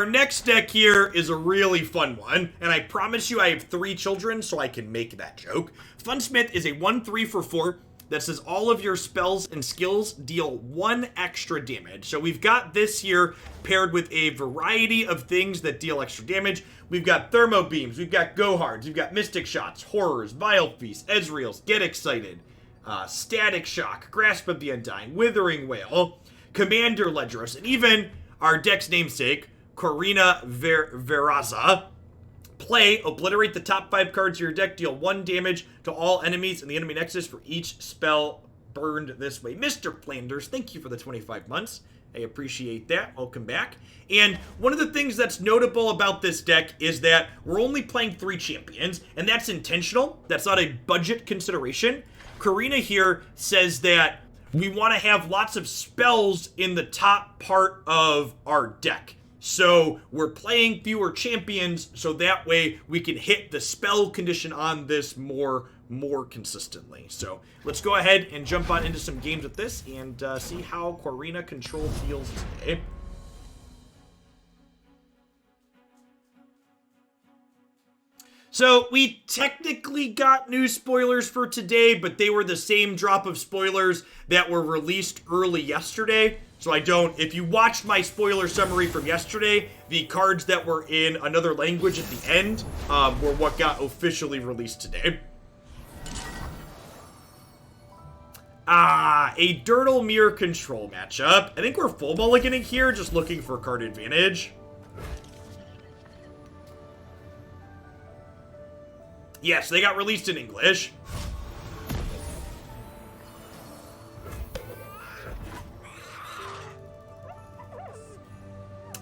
Our next deck here is a really fun one, and I promise you I have 3 children, so I can make that joke. Funsmith is a 1/3 for 4 that says all of your spells and skills deal 1 extra damage. So we've got this here paired with a variety of things that deal extra damage. We've got Thermo Beams, we've got Go Hards, we've got Mystic Shots, Horrors, Vile Feast, Ezreals, Get Excited, Static Shock, Grasp of the Undying, Withering Wail, Commander Ledros, and even our deck's namesake, Corina Veraza. Play, obliterate the top 5 cards of your deck, deal 1 damage to all enemies in the enemy nexus for each spell burned this way. Mr. Flanders, thank you for the 25 months. I appreciate that. Welcome back. And one of the things that's notable about this deck is that we're only playing 3 champions, and that's intentional. That's not a budget consideration. Corina here says that we want to have lots of spells in the top part of our deck. So we're playing fewer champions, so that way we can hit the spell condition on this more consistently. So let's go ahead and jump on into some games with this and see how Corina Control feels today. So we technically got new spoilers for today, but they were the same drop of spoilers that were released early yesterday. So if you watched my spoiler summary from yesterday, the cards that were in another language at the end were what got officially released today. A Dirtle Mirror Control matchup. I think we're full mulliganing here, just looking for card advantage. Yes, they got released in English.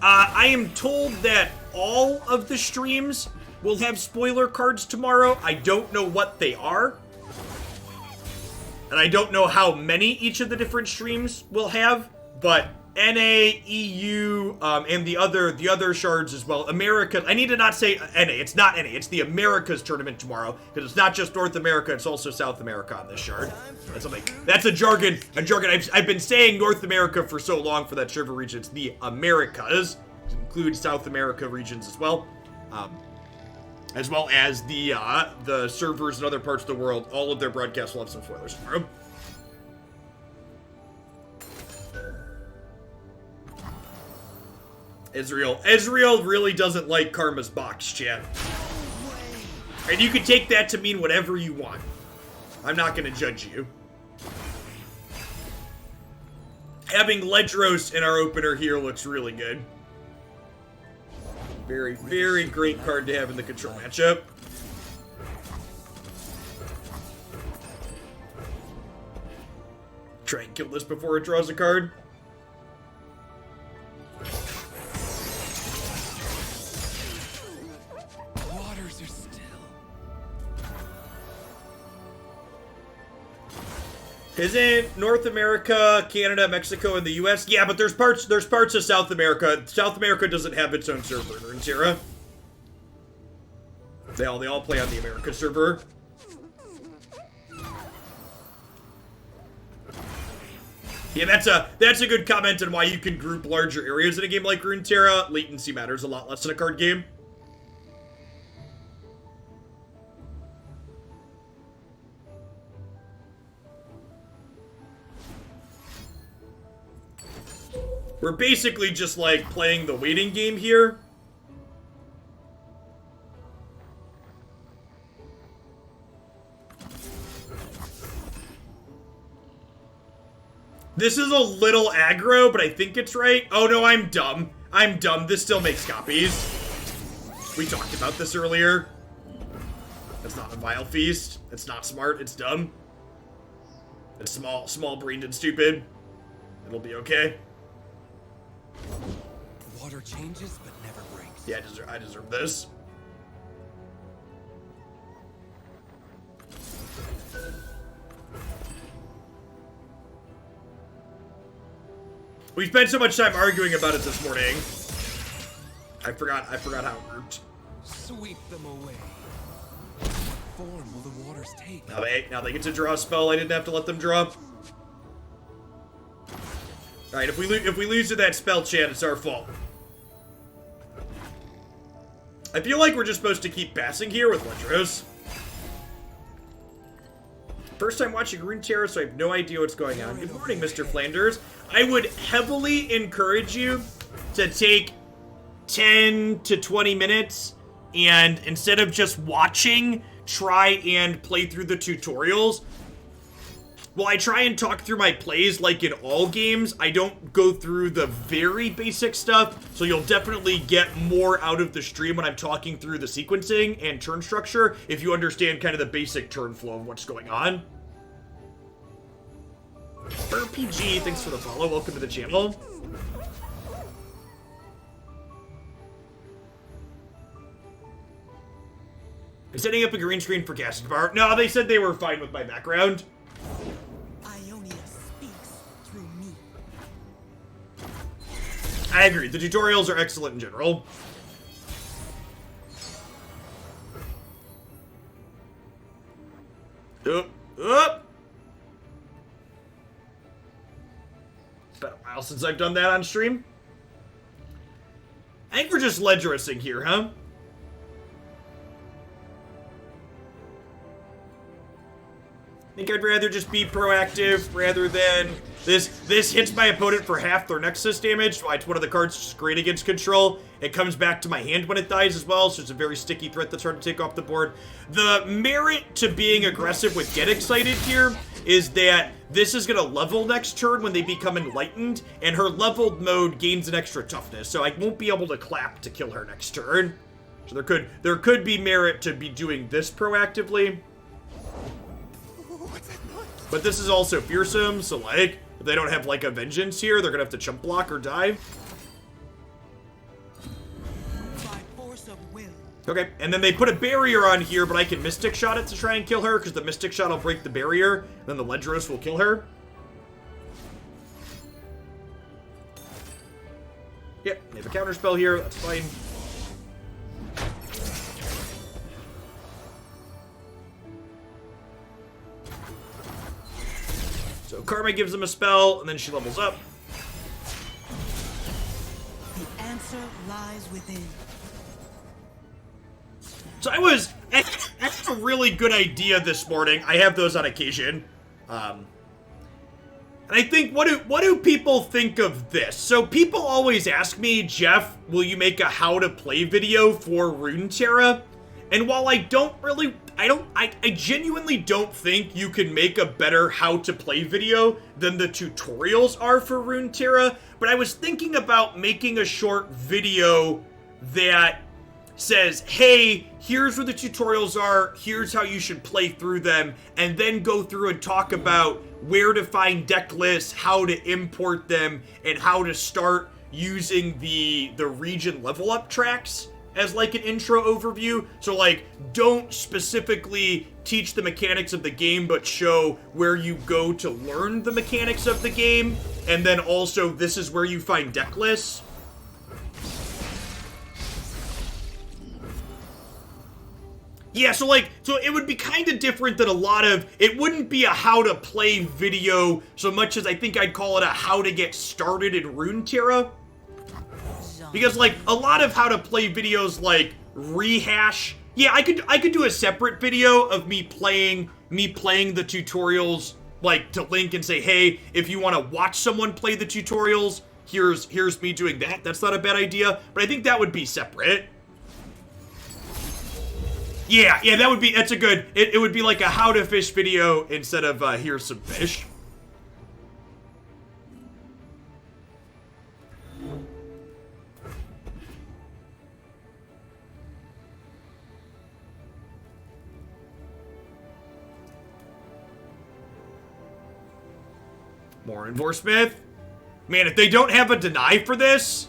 I am told that all of the streams will have spoiler cards tomorrow. I don't know what they are. And I don't know how many each of the different streams will have, but NA, EU, and the other shards as well. America, I need to not say NA, it's not NA, it's the Americas tournament tomorrow, because it's not just North America, it's also South America on this shard. That's a jargon. I've been saying North America for so long for that server region. It's the Americas. It includes South America regions as well as the servers in other parts of the world. All of their broadcasts will have some spoilers tomorrow. Ezreal really doesn't like Karma's box, chat. And you can take that to mean whatever you want. I'm not going to judge you. Having Ledros in our opener here looks really good. Very, very great card to have in the control matchup. Try and kill this before it draws a card. Waters are still. Isn't North America, Canada, Mexico, and the US? Yeah, but there's parts of South America. South America doesn't have its own server in Runeterra. They all play on the America server. Yeah, that's a good comment on why you can group larger areas in a game like Runeterra. Latency matters a lot less in a card game. We're basically just like playing the waiting game here. This is a little aggro, but I think it's right. Oh no, I'm dumb. This still makes copies. We talked about this earlier. That's not a Vile Feast. It's not smart. It's dumb. It's small-brained and stupid. It'll be okay. Water changes but never breaks. Yeah, I deserve this. We spent so much time arguing about it this morning. I forgot how it worked. Sweep them away. What form will the waters take? Now they get to draw a spell I didn't have to let them draw. Alright, if we lose to that spell, chat, it's our fault. I feel like we're just supposed to keep passing here with Ledros. First time watching Runeterra, so I have no idea what's going on. Good morning, Mr. Flanders. I would heavily encourage you to take 10 to 20 minutes and instead of just watching, try and play through the tutorials. While I try and talk through my plays like in all games, I don't go through the very basic stuff, so you'll definitely get more out of the stream when I'm talking through the sequencing and turn structure if you understand kind of the basic turn flow of what's going on. RPG, thanks for the follow. Welcome to the channel. I'm setting up a green screen for casting bar. No, they said they were fine with my background. Ionia speaks through me. I agree. The tutorials are excellent in general. Up. It's been a while since I've done that on stream. I think we're just ledgerosing here, huh? I think I'd rather just be proactive rather than this hits my opponent for half their Nexus damage. It's one of the cards is great against control. It comes back to my hand when it dies as well, so it's a very sticky threat that's hard to take off the board. The merit to being aggressive with Get Excited here is that this is going to level next turn when they become enlightened, and her leveled mode gains an extra toughness, so I won't be able to clap to kill her next turn. So there could be merit to be doing this proactively. But this is also fearsome, so like, if they don't have like a vengeance here, they're gonna have to chump block or die. By force of will. Okay, and then they put a barrier on here, but I can Mystic Shot it to try and kill her, because the Mystic Shot will break the barrier, and then the Ledros will kill her. Yep, they have a counter spell here, that's fine. So Karma gives them a spell, and then she levels up. The answer lies within. So that's a really good idea this morning. I have those on occasion. And I think, what do people think of this? So people always ask me, Jeff, will you make a how to play video for Runeterra? And while I genuinely don't think you can make a better how to play video than the tutorials are for Runeterra, but I was thinking about making a short video that says, hey, here's where the tutorials are, here's how you should play through them, and then go through and talk about where to find deck lists, how to import them, and how to start using the region level up tracks as like an intro overview. So like, don't specifically teach the mechanics of the game, but show where you go to learn the mechanics of the game, and then also this is where you find deck lists. Yeah, so it would be kind of different than a lot of, it wouldn't be a how to play video so much as I think I'd call it a how to get started in Runeterra. Because like a lot of how to play videos like rehash, yeah, I could do a separate video of me playing the tutorials, like to link and say, hey, if you want to watch someone play the tutorials, here's me doing that. That's not a bad idea, but I think that would be separate. Yeah, that's a good, it would be like a how to fish video instead of here's some fish. More Enforcement. Man, if they don't have a deny for this,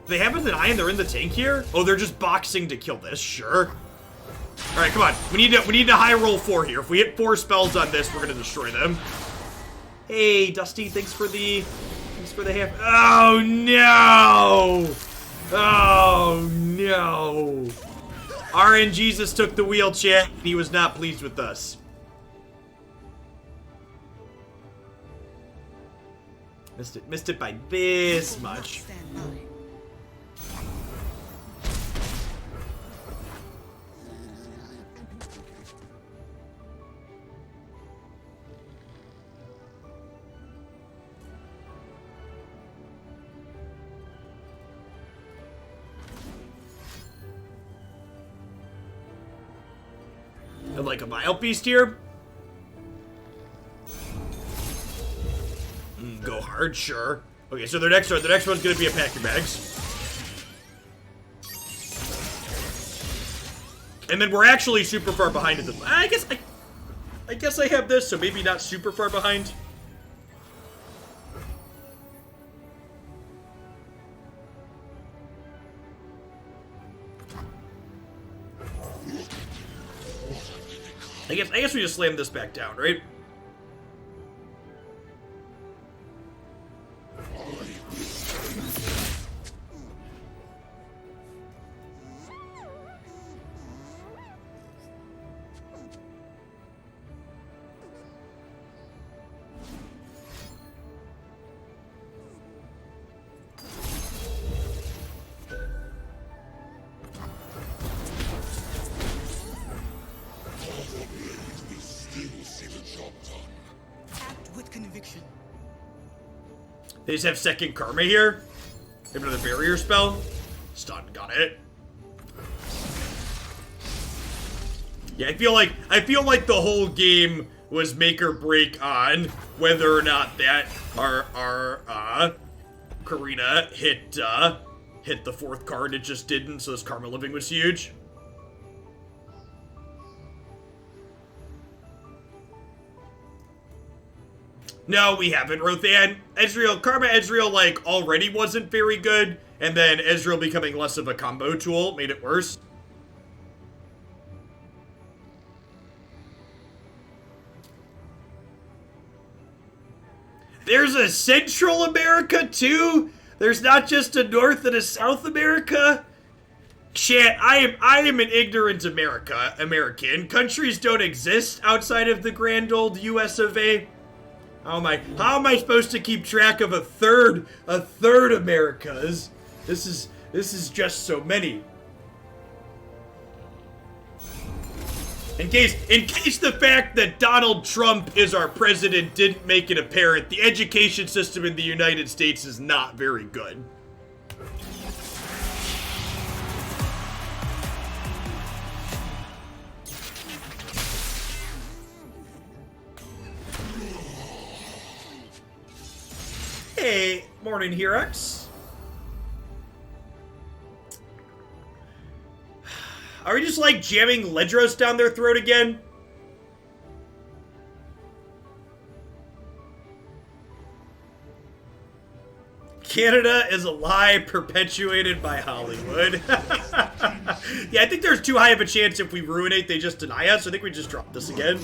they have a deny and they're in the tank here? Oh, they're just boxing to kill this, sure. Alright, come on. We need to high roll 4 here. If we hit 4 spells on this, we're gonna destroy them. Hey, Dusty, thanks for the half. Oh no! Oh no! RNGesus took the wheel, chat. He was not pleased with us. Missed it by this much. I'd like a Vile Beast here. Go hard, sure. Okay, so the next one's gonna be a pack your bags. And then we're actually super far behind at this. I guess I have this, so maybe not super far behind. I guess we just slam this back down, right? They just have second karma here. They have another barrier spell. Stun, got it. Yeah, I feel like the whole game was make or break on whether or not that our Corina hit the fourth card. It just didn't, so this karma living was huge. No, we haven't, Rothan. Ezreal, Karma Ezreal, like, already wasn't very good, and then Ezreal becoming less of a combo tool made it worse. There's a Central America, too? There's not just a North and a South America? Chat, I am an ignorant American. Countries don't exist outside of the grand old US of A. How am I supposed to keep track of a third Americas? This is just so many. In case the fact that Donald Trump is our president didn't make it apparent, the education system in the United States is not very good. Hey, morning, Herox. Are we just, like, jamming Ledros down their throat again? Canada is a lie perpetuated by Hollywood. Yeah, I think there's too high of a chance if we ruinate, they just deny us. I think we just drop this again.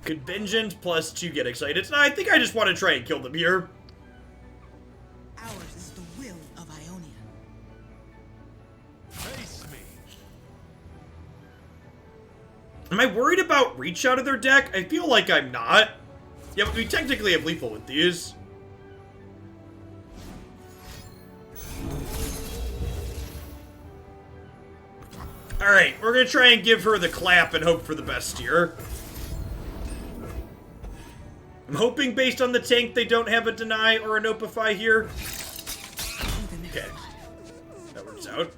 Could vengeance plus 2 get excited? No, I think I just want to try and kill them here. Ours is the will of Ionia. Face me. Am I worried about reach out of their deck? I feel like I'm not. Yeah, but we technically have lethal with these. Alright, we're gonna try and give her the clap and hope for the best here. I'm hoping based on the tank they don't have a deny or an opify here. Okay. That works out.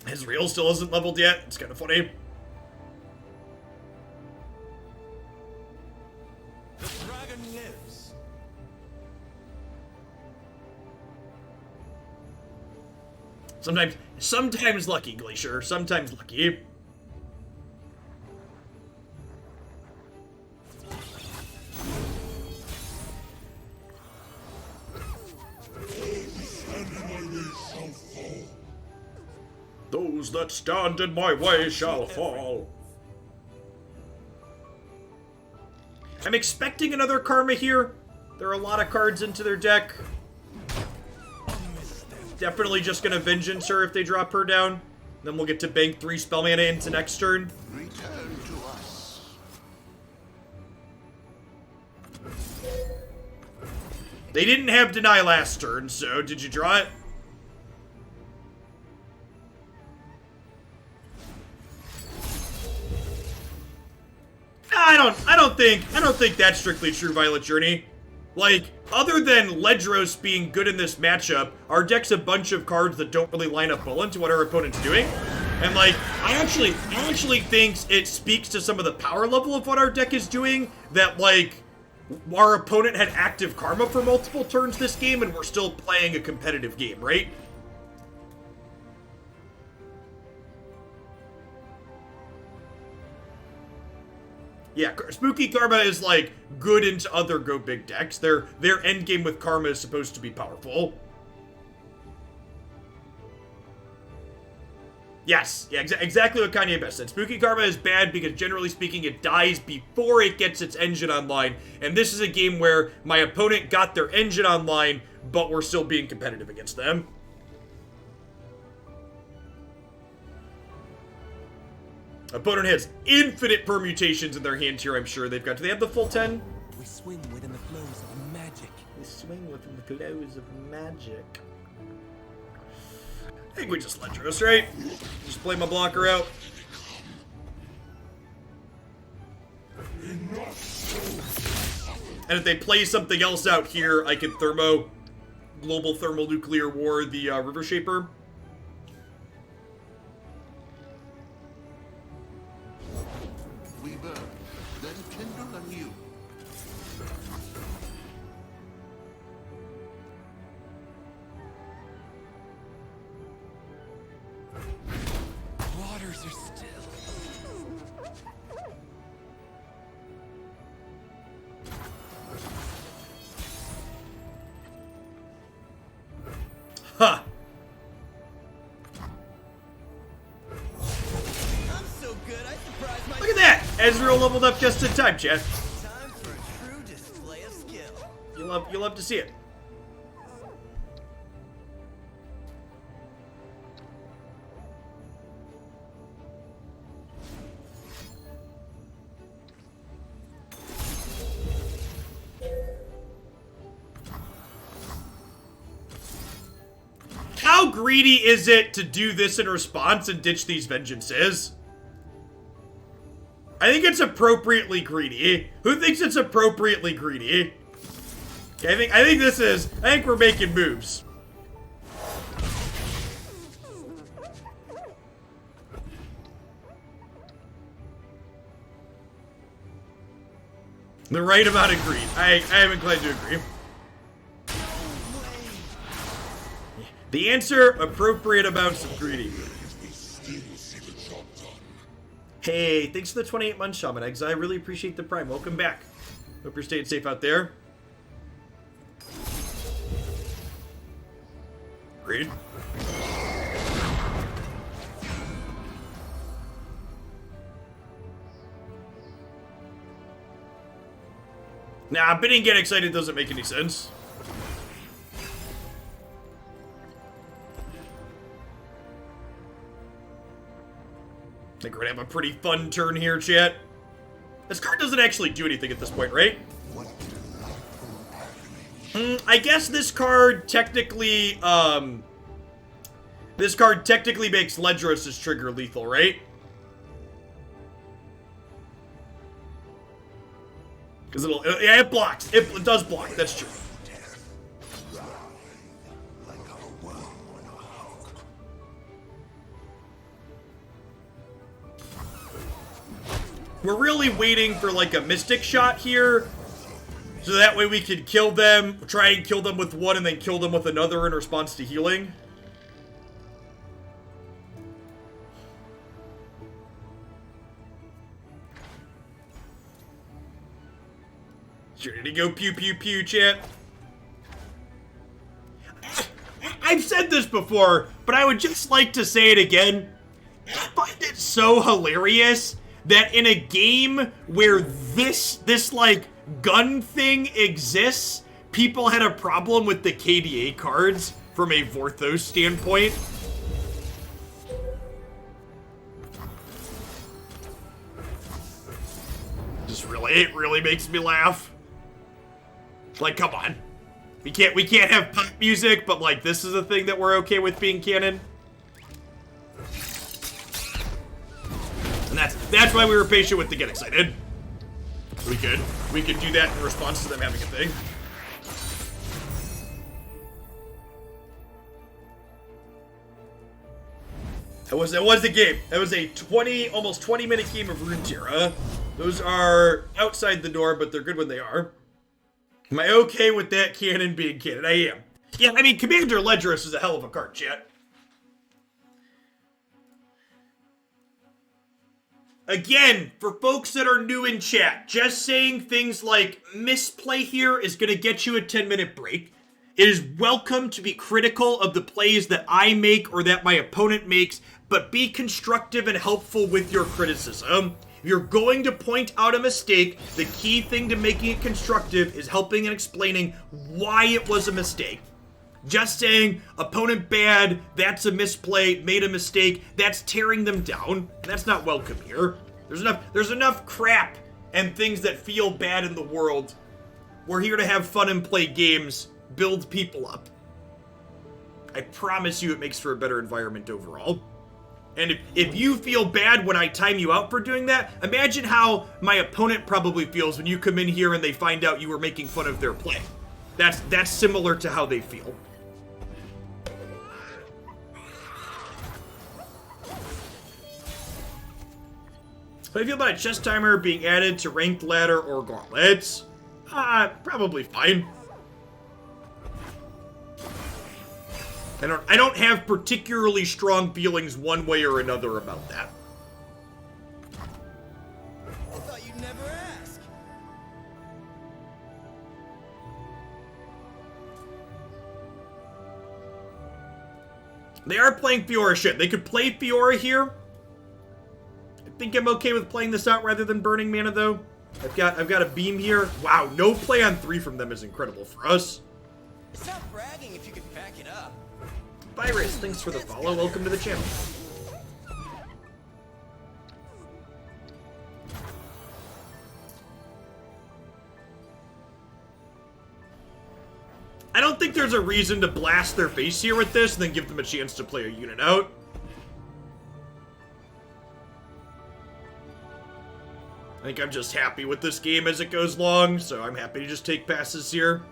Ezreal still isn't leveled yet. It's kind of funny. The dragon lives. Sometimes lucky, Glacier. Sometimes lucky. Those that stand in my way shall fall. I'm expecting another Karma here. There are a lot of cards into their deck. Definitely just gonna Vengeance her if they drop her down. Then we'll get to bank 3 spell mana into next turn. Return to us. They didn't have deny last turn, so did you draw it? don't think that's strictly true, Violet Journey. Like, other than Ledros being good in this matchup, our deck's a bunch of cards that don't really line up well into what our opponent's doing. And like, I actually think it speaks to some of the power level of what our deck is doing, that like, our opponent had active karma for multiple turns this game and we're still playing a competitive game, right? Yeah, Spooky Karma is like good into other Go Big decks. Their end game with Karma is supposed to be powerful. Yes, yeah, exactly what Kanye Best said. Spooky Karma is bad because generally speaking it dies before it gets its engine online. And this is a game where my opponent got their engine online, but we're still being competitive against them. Opponent has infinite permutations in their hand here, I'm sure. Do they have the full 10? We swing within the flows of magic. We swing within the flows of magic. I think we just let Ledros, right? Just play my blocker out. And if they play something else out here, I can global thermonuclear war the River Shaper. We burn, then kindle anew. Waters are still. Huh. I'm so good, I surprised myself. Look at that! Ezreal leveled up just in time, chat. Time for a true display of skill. You'll love to see it. How greedy is it to do this in response and ditch these vengeances? I think it's appropriately greedy. Who thinks it's appropriately greedy? Okay, I think we're making moves. The right amount of greed. I am inclined to agree. The answer, appropriate amounts of greedy. Hey, thanks for the 28 months, Shaman Eggs. I really appreciate the prime. Welcome back. Hope you're staying safe out there. Agreed. Nah, bidding get excited doesn't make any sense. I think we're gonna have a pretty fun turn here, chat. This card doesn't actually do anything at this point, right? I guess this card technically, makes Ledros' trigger lethal, right? Because yeah, it blocks. It does block, that's true. We're really waiting for like a Mystic shot here, so that way we can kill them, try and kill them with one and then kill them with another in response to healing. Ready to go pew pew pew, chat. I've said this before, but I would just like to say it again. I find it so hilarious that in a game where this like gun thing exists, people had a problem with the KDA cards from a Vorthos standpoint. It really makes me laugh. Like, come on. We can't have pop music, but like this is a thing that we're okay with being canon. And that's why we were patient with the get excited. We could do that in response to them having a thing. That was the game. That was a almost 20-minute game of Runeterra. Those are outside the door, but they're good when they are. Am I okay with that cannon being canon? I am. Yeah, I mean, Commander Ledgerus is a hell of a card, chat. Again, for folks that are new in chat, just saying things like misplay here is going to get you a 10-minute break. It is welcome to be critical of the plays that I make or that my opponent makes, but be constructive and helpful with your criticism. If you're going to point out a mistake, the key thing to making it constructive is helping and explaining why it was a mistake. Just saying, opponent bad, that's a misplay, made a mistake, that's tearing them down. That's not welcome here. There's enough crap and things that feel bad in the world. We're here to have fun and play games, build people up. I promise you it makes for a better environment overall. And if you feel bad when I time you out for doing that, imagine how my opponent probably feels when you come in here and they find out you were making fun of their play. That's similar to how they feel. How do you feel about a chess timer being added to ranked ladder or gauntlets? Probably fine. I don't have particularly strong feelings one way or another about that. I thought you'd never ask. They are playing Fiora shit. They could play Fiora here. I think I'm okay with playing this out rather than burning mana though. I've got a beam here. Wow, no play on 3 from them is incredible for us. It's not bragging if you can back it up. Virus, thanks for the follow. Welcome to the channel. I don't think there's a reason to blast their face here with this and then give them a chance to play a unit out. I think I'm just happy with this game as it goes along, so I'm happy to just take passes here.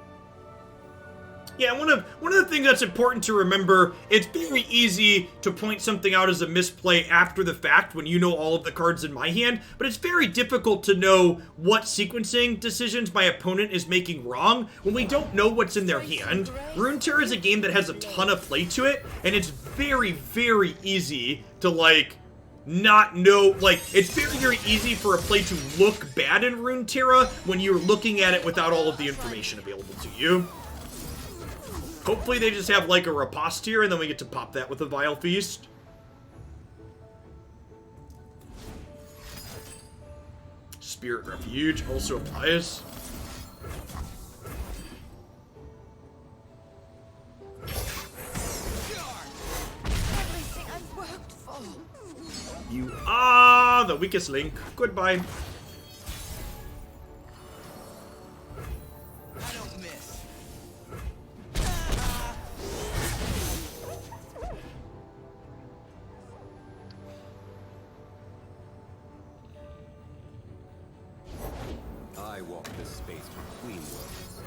Yeah, one of the things that's important to remember, it's very easy to point something out as a misplay after the fact when you know all of the cards in my hand, but it's very difficult to know what sequencing decisions my opponent is making wrong when we don't know what's in their hand. Runeterra is a game that has a ton of play to it, and it's very, very easy to, like, not know, like, it's very, very easy for a play to look bad in Runeterra when you're looking at it without all of the information available to you. Hopefully they just have, like, a riposte here, and then we get to pop that with a Vile Feast. Spirit Refuge also applies. Everything I've worked for. You are the weakest link. Goodbye. I don't miss. I walk this space between worlds.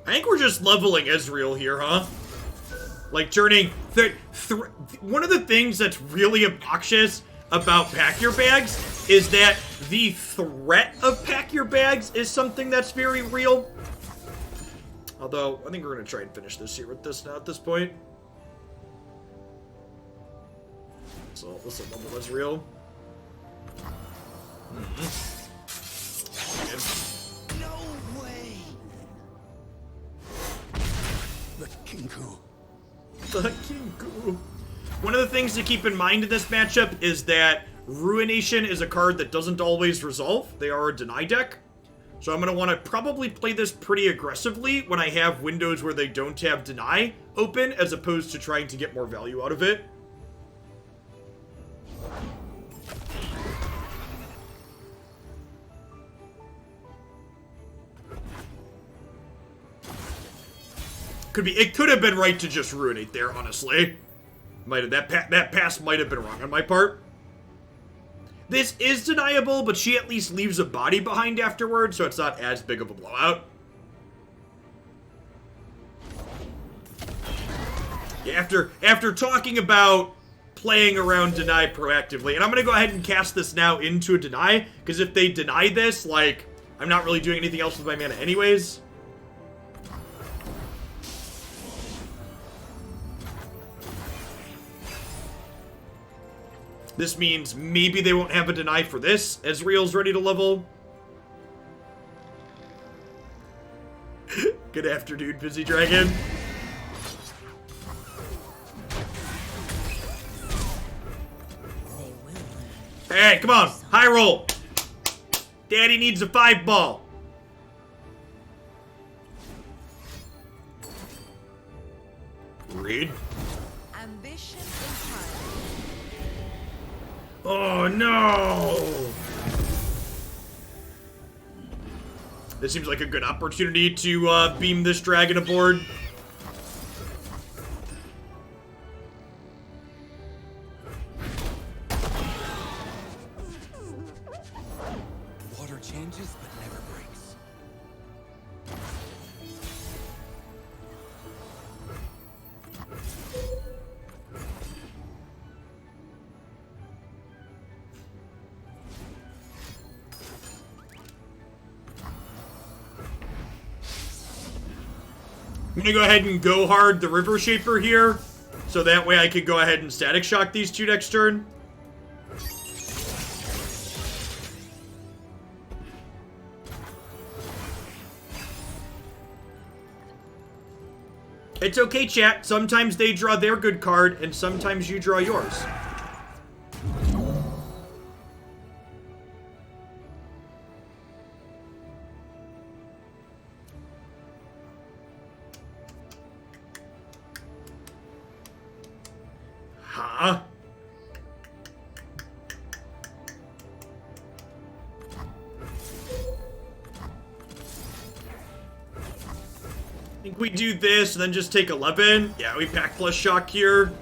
I think we're just leveling Ezreal here, huh? Like, turning... one of the things that's really obnoxious about Pack Your Bags is that the threat of Pack Your Bags is something that's very real. Although, I think we're going to try and finish this here with this now at this point. So, this will level Ezreal. No way. The Kinku. The Kinku. One of the things to keep in mind in this matchup is that Ruination is a card that doesn't always resolve. They are a deny deck. So I'm going to want to probably play this pretty aggressively when I have windows where they don't have deny open, as opposed to trying to get more value out of it. It could have been right to just ruinate there, honestly. That pass might have been wrong on my part. This is deniable, but she at least leaves a body behind afterwards, so it's not as big of a blowout. Yeah, after talking about playing around deny proactively, and I'm gonna go ahead and cast this now into a deny, because if they deny this, like, I'm not really doing anything else with my mana anyways. This means maybe they won't have a deny for this. Ezreal's ready to level. Good afternoon, Busy Dragon. Hey, come on. High roll. Daddy needs a 5-ball. Read. Ambition entirely. Oh, no. This seems like a good opportunity to beam this dragon aboard. Water changes but never breaks. I'm gonna go ahead and go hard the River Shaper here, so that way I can go ahead and Static Shock these two next turn. It's okay, chat. Sometimes they draw their good card, and sometimes you draw yours. Huh? I think we do this and then just take 11. Yeah, we pack plus shock here.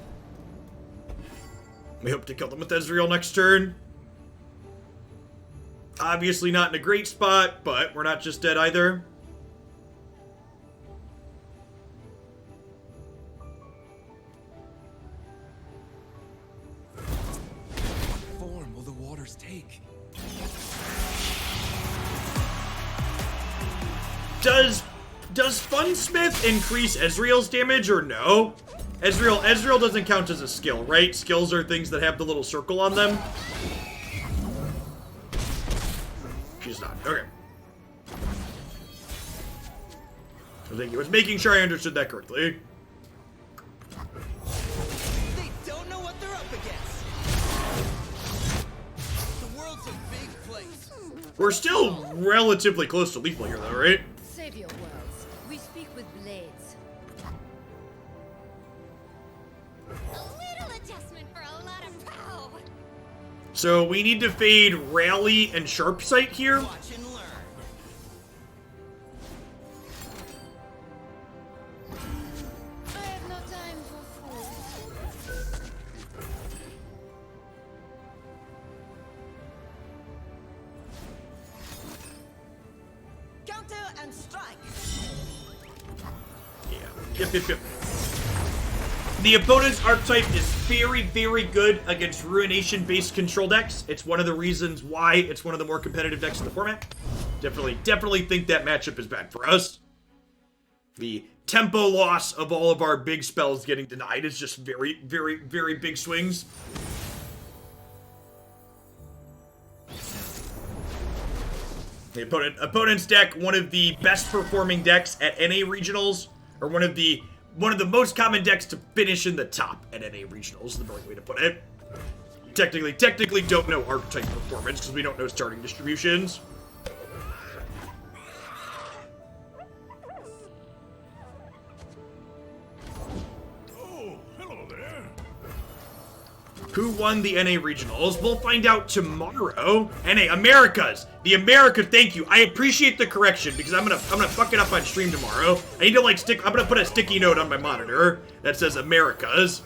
We hope to kill them with Ezreal next turn. Obviously not in a great spot, but we're not just dead either. What form will the waters take? Does Funsmith increase Ezreal's damage or no? Ezreal doesn't count as a skill, right? Skills are things that have the little circle on them. She's not. Okay. I was making sure I understood that correctly. They don't know what they're up against. The world's a big place. We're still relatively close to lethal here, though, right? Save your worlds. We speak with blades. A little adjustment for a lot of pow. So we need to fade Rally and Sharp Sight here. Watch and learn. I have no time for fools. Counter and strike. Yeah. Yep. The opponent's archetype is very, very good against Ruination-based control decks. It's one of the reasons why it's one of the more competitive decks in the format. Definitely think that matchup is bad for us. The tempo loss of all of our big spells getting denied is just very, very, very big swings. The opponent's deck, one of the best performing decks at NA regionals, or one of the most common decks to finish in the top at NA regionals, is the right way to put it. Technically don't know archetype performance because we don't know starting distributions. Who won the NA regionals? We'll find out tomorrow. NA Americas. The America. Thank you. I appreciate the correction because I'm gonna fuck it up on stream tomorrow. I need to like I'm gonna put a sticky note on my monitor that says Americas.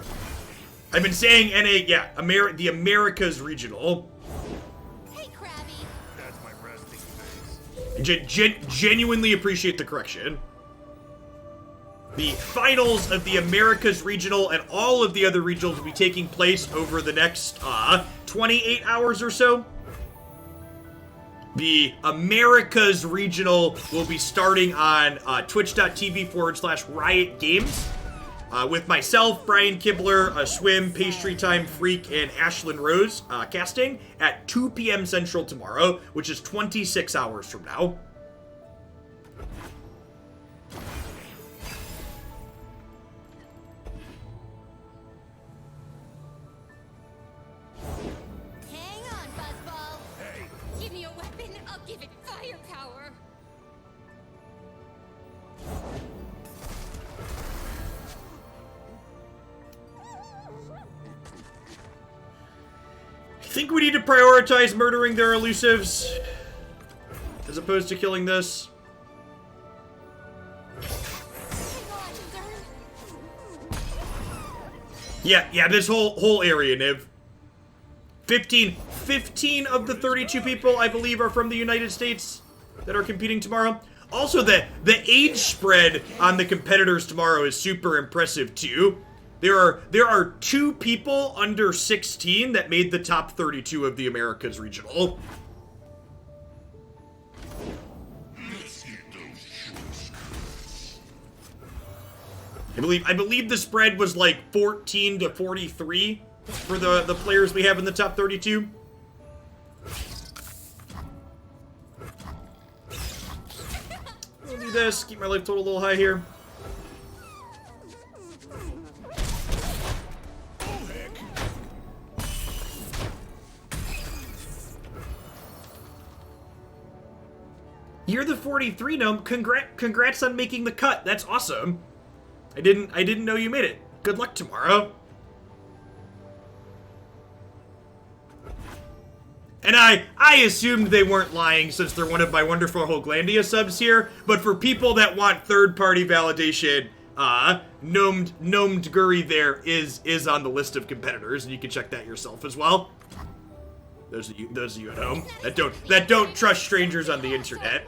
I've been saying NA. Yeah, the Americas regional. Hey, Krabby. That's my resting face. Genuinely appreciate the correction. The finals of the Americas Regional and all of the other regionals will be taking place over the next 28 hours or so. The Americas Regional will be starting on twitch.tv/Riot Games with myself, Brian Kibler, Swim, Pastry Time Freak, and Ashlyn Rose casting at 2 p.m. Central tomorrow, which is 26 hours from now. Hang on, Buzzball. Hey, Give me a weapon, I'll give it firepower. I think we need to prioritize murdering their elusives as opposed to killing this. Yeah, this whole area, Niv. 15 of the 32 people, I believe, are from the United States that are competing tomorrow. Also, the age spread on the competitors tomorrow is super impressive, too. There are 2 people under 16 that made the top 32 of the Americas Regional. I believe the spread was like 14 to 43 for the players we have in the top 32. I'll do this, keep my life total a little high here. You're the 43 gnome. Congrats on making the cut. That's awesome. I didn't know you made it. Good luck tomorrow. And I assumed they weren't lying since they're one of my wonderful Hoglandia subs here, but for people that want third-party validation, Gnomed Guri there is on the list of competitors, and you can check that yourself as well. Those of you at home that don't trust strangers on the internet.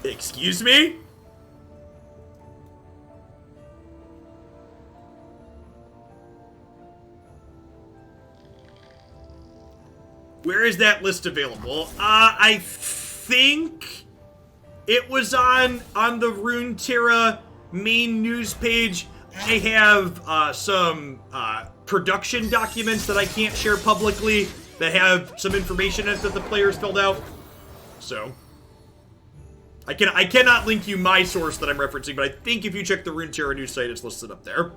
Excuse me? Where is that list available? I think it was on the Runeterra main news page. I have some production documents that I can't share publicly that have some information in it that the players filled out. So I cannot link you my source that I'm referencing, but I think if you check the Runeterra news site, it's listed up there.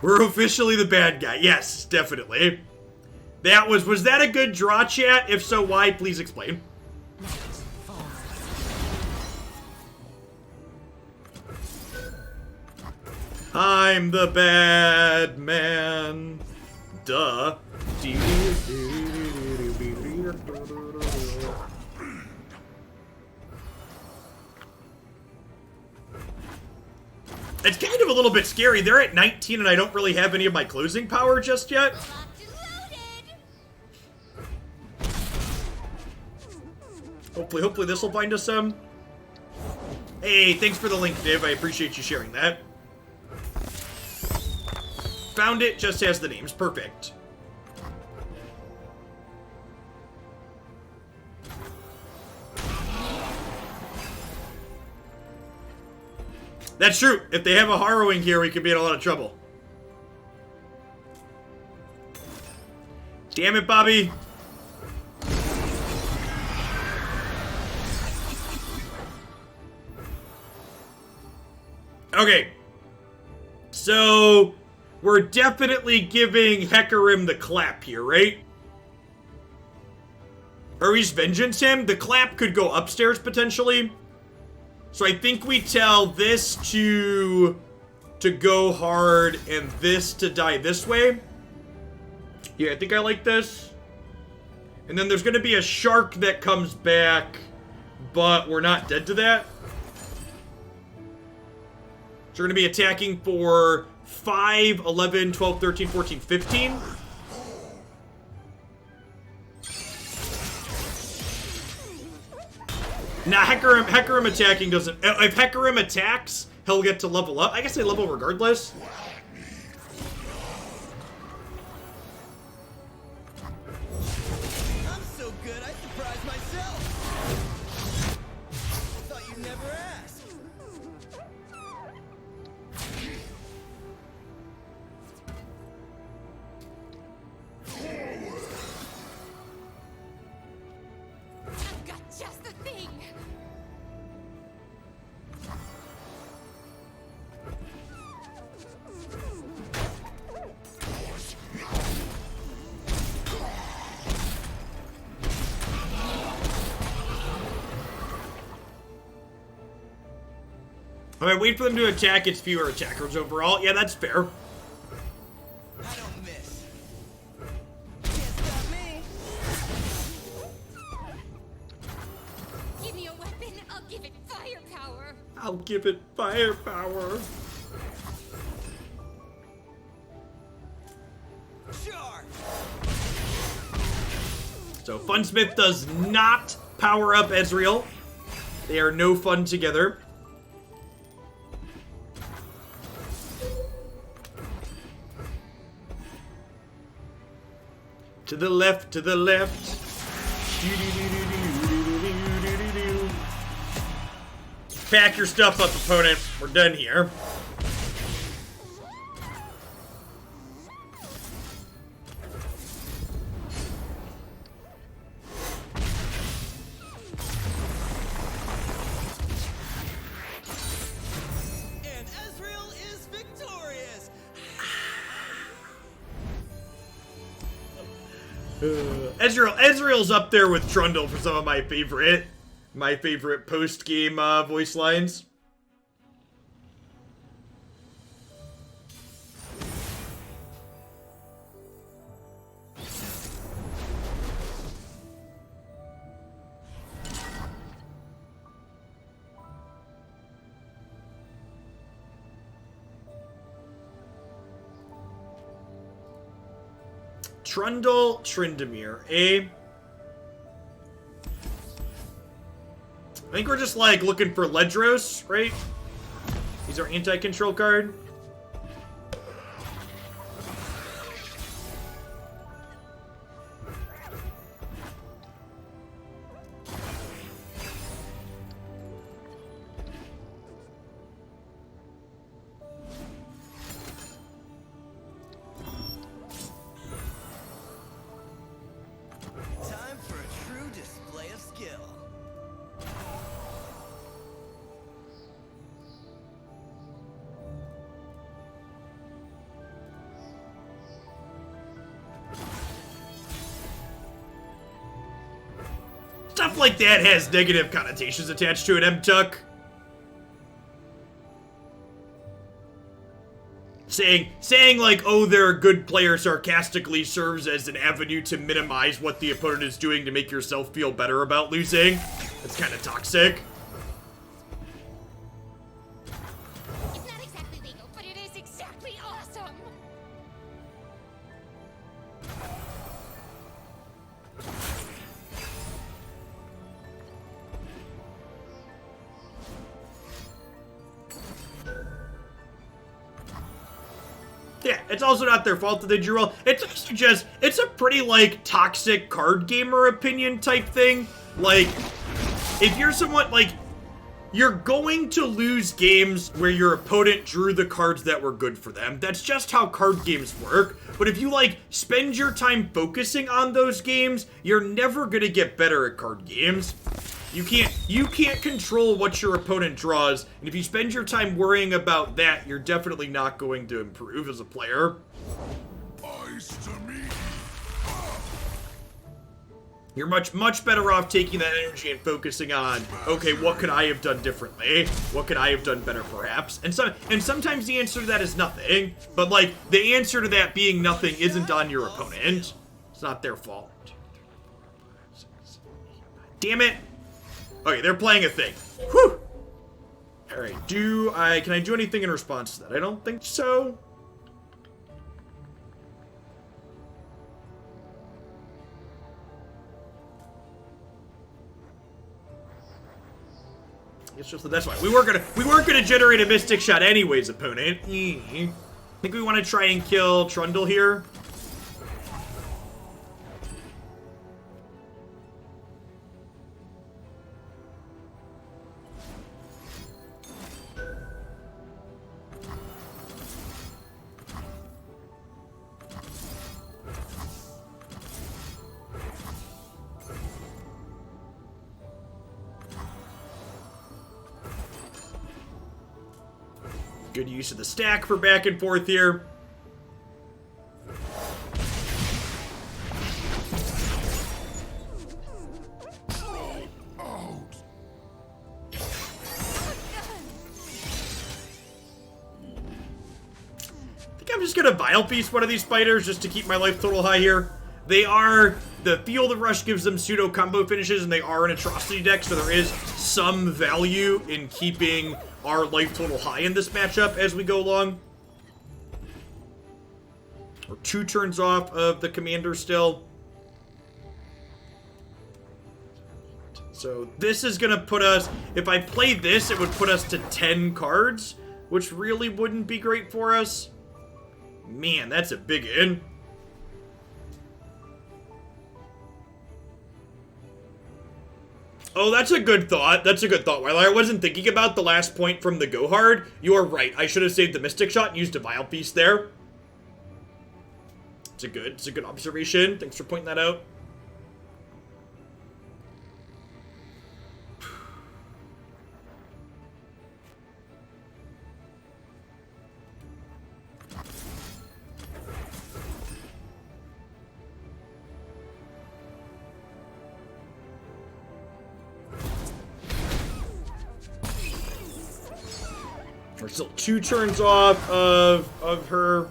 We're officially the bad guy. Yes, definitely. Was that a good draw, chat? If so, why? Please explain. I'm the bad man. Duh. It's kind of a little bit scary. They're at 19 and I don't really have any of my closing power just yet. Hopefully this will find us some. Hey, thanks for the link, Div. I appreciate you sharing that. Found it, just has the names. Perfect. That's true. If they have a harrowing here, we could be in a lot of trouble. Damn it, Bobby. Okay. So, we're definitely giving Hecarim the clap here, right? Or he's Vengeance him? The clap could go upstairs, potentially. So I think we tell this to go hard and this to die this way. Yeah, I think I like this. And then there's going to be a shark that comes back, but we're not dead to that. So we're going to be attacking for 5, 11, 12, 13, 14, 15. Now, Hecarim attacking doesn't... If Hecarim attacks, he'll get to level up. I guess they level regardless. I'm so good, I surprised myself. I thought you'd never ask. I've got just the thing. Alright, wait for them to attack. It's fewer attackers overall. Yeah, that's fair. I don't miss. Can't stop me. Give me a weapon, I'll give it firepower. I'll give it firepower. Sure. So Funsmith does not power up Ezreal. They are no fun together. To the left, to the left. Pack your stuff up, opponent. We're done here. And Ezreal is victorious. Ezreal's up there with Trundle for some of my favorite post-game voice lines. Trundle, Tryndamere, eh? I think we're just, like, looking for Ledros, right? He's our anti-control card. Time for a true display of skill. Stuff like that has negative connotations attached to it, M-Tuck. Saying like, oh, they're a good player sarcastically serves as an avenue to minimize what the opponent is doing to make yourself feel better about losing. That's kind of toxic. It's not exactly legal, but it is exactly awesome. Yeah, it's also not their fault that they drew well. It's also just, it's a pretty, like, toxic card gamer opinion type thing. Like, if you're someone, like, you're going to lose games where your opponent drew the cards that were good for them. That's just how card games work. But if you, like, spend your time focusing on those games, you're never gonna get better at card games. You can't control what your opponent draws, and if you spend your time worrying about that, you're definitely not going to improve as a player. You're much better off taking that energy and focusing on, okay, what could I have done differently? What could I have done better, perhaps? And sometimes the answer to that is nothing, but like the answer to that being nothing isn't on your opponent. It's not their fault. Damn it! Okay, they're playing a thing. Whew! Alright, can I do anything in response to that? I don't think so. It's just that's why we weren't gonna generate a Mystic Shot anyways, opponent. I think we want to try and kill Trundle here. Good use of the stack for back and forth here. I think I'm just gonna Vile Feast one of these fighters just to keep my life total high here. They are, the Field of Rush gives them pseudo combo finishes, and they are an atrocity deck, so there is some value in keeping our life total high in this matchup as we go along. We're 2 turns off of the commander still. So this is gonna put us, if I play this, it would put us to 10 cards, which really wouldn't be great for us. Man, that's a big in. Oh, that's a good thought. That's a good thought. While I wasn't thinking about the last point from the Go Hard, you are right. I should have saved the Mystic Shot and used a Vile Feast there. It's a good observation. Thanks for pointing that out. We're still 2 turns off of her.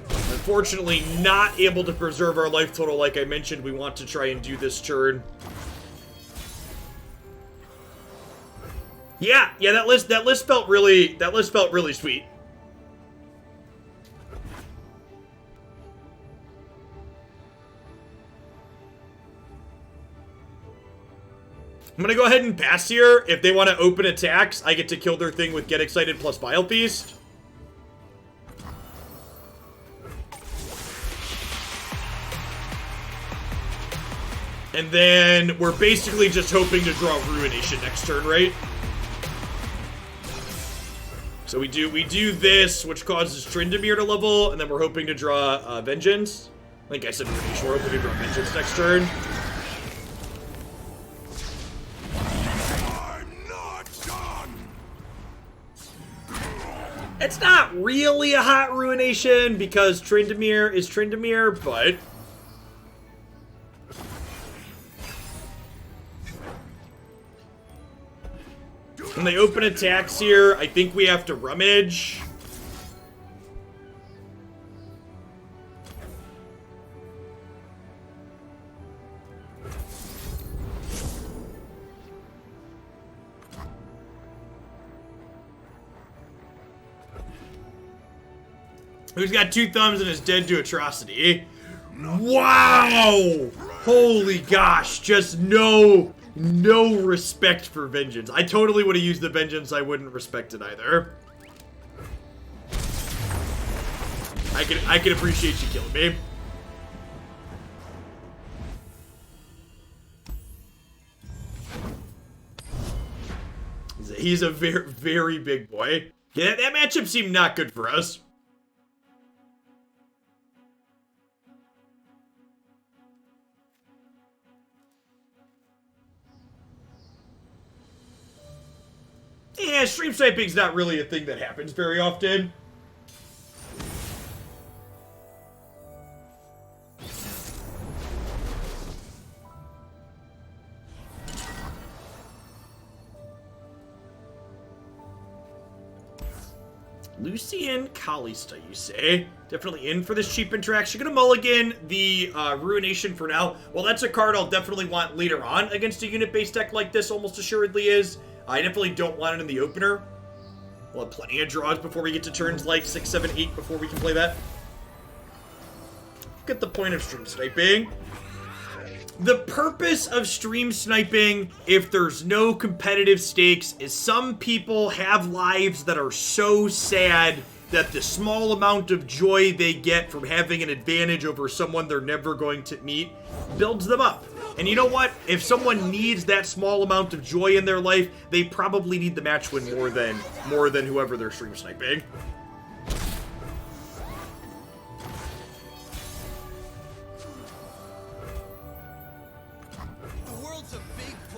Unfortunately, not able to preserve our life total like I mentioned. We want to try and do this turn. Yeah, that list felt really sweet. I'm gonna go ahead and pass here. If they want to open attacks, I get to kill their thing with Get Excited plus Vile Feast. And then we're basically just hoping to draw Ruination next turn, right? So we do this, which causes Tryndamere to level, and then we're hoping to draw Vengeance. I think I said Ruination. We're hoping to draw Vengeance next turn. It's not really a hot Ruination because Tryndamere is Tryndamere, but when they open attacks here, I think we have to Rummage. Who's got 2 thumbs and is dead to atrocity? Wow! Holy gosh, just no respect for Vengeance. I totally would have used the Vengeance, I wouldn't respect it either. I can appreciate you killing me. He's a very, very big boy. Yeah, that matchup seemed not good for us. Yeah, stream sniping's not really a thing that happens very often. Lucian Kalista, you say? Definitely in for this cheap interaction. Gonna mulligan the Ruination for now. Well, that's a card I'll definitely want later on against a unit-based deck like this, almost assuredly is. I definitely don't want it in the opener. We'll have plenty of draws before we get to turns like 6, 7, 8 before we can play that. Get the point of stream sniping. The purpose of stream sniping, if there's no competitive stakes, is some people have lives that are so sad that the small amount of joy they get from having an advantage over someone they're never going to meet builds them up. And you know what? If someone needs that small amount of joy in their life, they probably need the match win more than whoever they're stream sniping.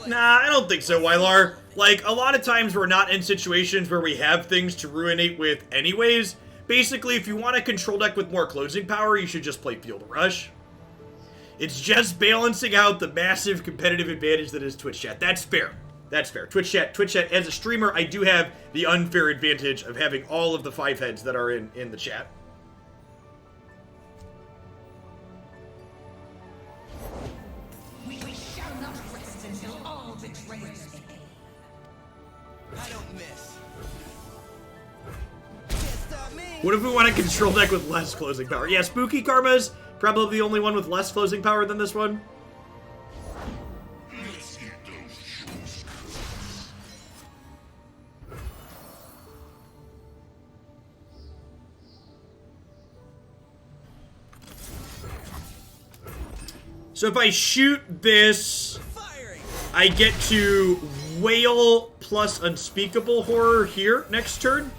Nah, I don't think so, Wylar. Like, a lot of times we're not in situations where we have things to ruinate with anyways. Basically, if you want a control deck with more closing power, you should just play Field Rush. It's just balancing out the massive competitive advantage that is Twitch chat. That's fair. That's fair. Twitch chat, as a streamer, I do have the unfair advantage of having all of the 5 heads that are in the chat. We shall not rest until all betrayers pay. I don't miss. Can't stop me. What if we want a control deck with less closing power? Yeah, Spooky Karma's probably the only one with less closing power than this one. So if I shoot this, I get to Whale plus Unspeakable Horror here next turn.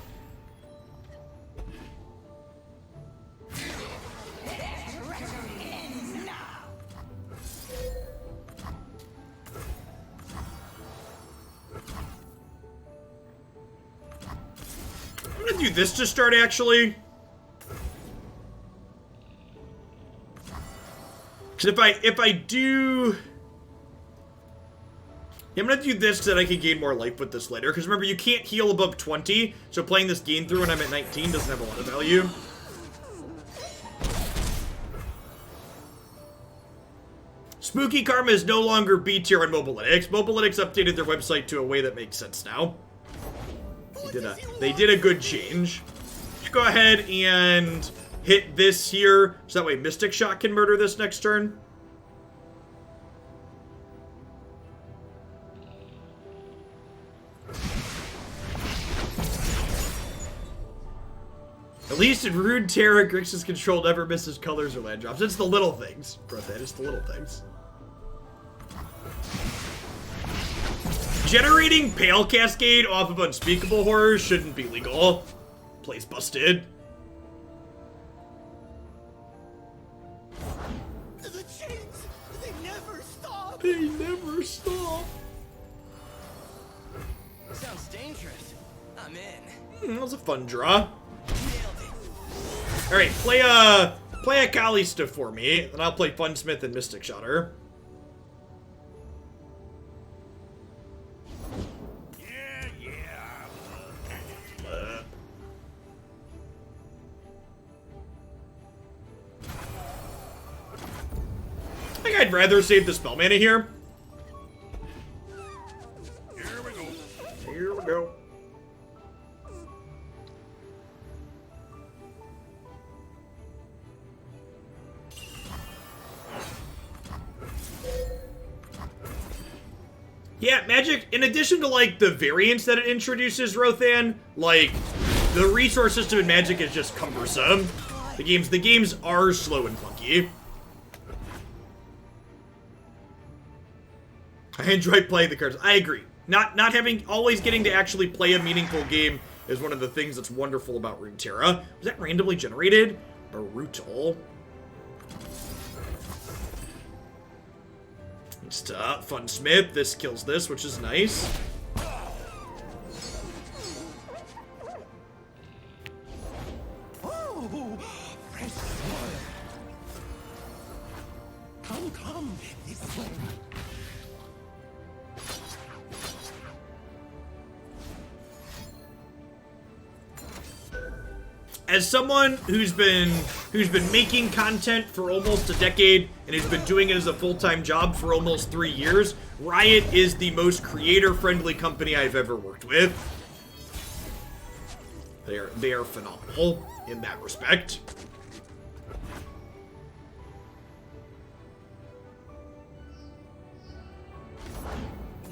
I'm gonna do this to start, actually. Because if I do... Yeah, I'm gonna do this so that I can gain more life with this later. Because remember, you can't heal above 20, so playing this gain through when I'm at 19 doesn't have a lot of value. Spooky Karma is no longer B tier on Mobilytics. Mobilytics updated their website to a way that makes sense now. They did a good change. Just go ahead and hit this here, so that way Mystic Shot can murder this next turn. At least in Runeterra, Grixis control never misses colors or land drops. It's the little things, Brother. It's the little things. Generating Pale Cascade off of Unspeakable Horror shouldn't be legal. Plays busted. The chains, they never stop. They never stop. Sounds dangerous. I'm in. That was a fun draw. Nailed it. Alright, play a Kalista for me, and I'll play Funsmith and Mystic Shotter. I think I'd rather save the spell mana here. Here we go. Here we go. Yeah, Magic, in addition to, like, the variants that it introduces, Rothan, like, the resource system in Magic is just cumbersome. The games are slow and clunky. I enjoy playing the cards. I agree. Not always getting to actually play a meaningful game is one of the things that's wonderful about Runeterra. Was that randomly generated? Brutal. It's Funsmith. This kills this, which is nice. Come, this way. As someone who's been making content for almost a decade and who's been doing it as a full-time job for almost 3 years, Riot is the most creator-friendly company I've ever worked with. They are phenomenal in that respect.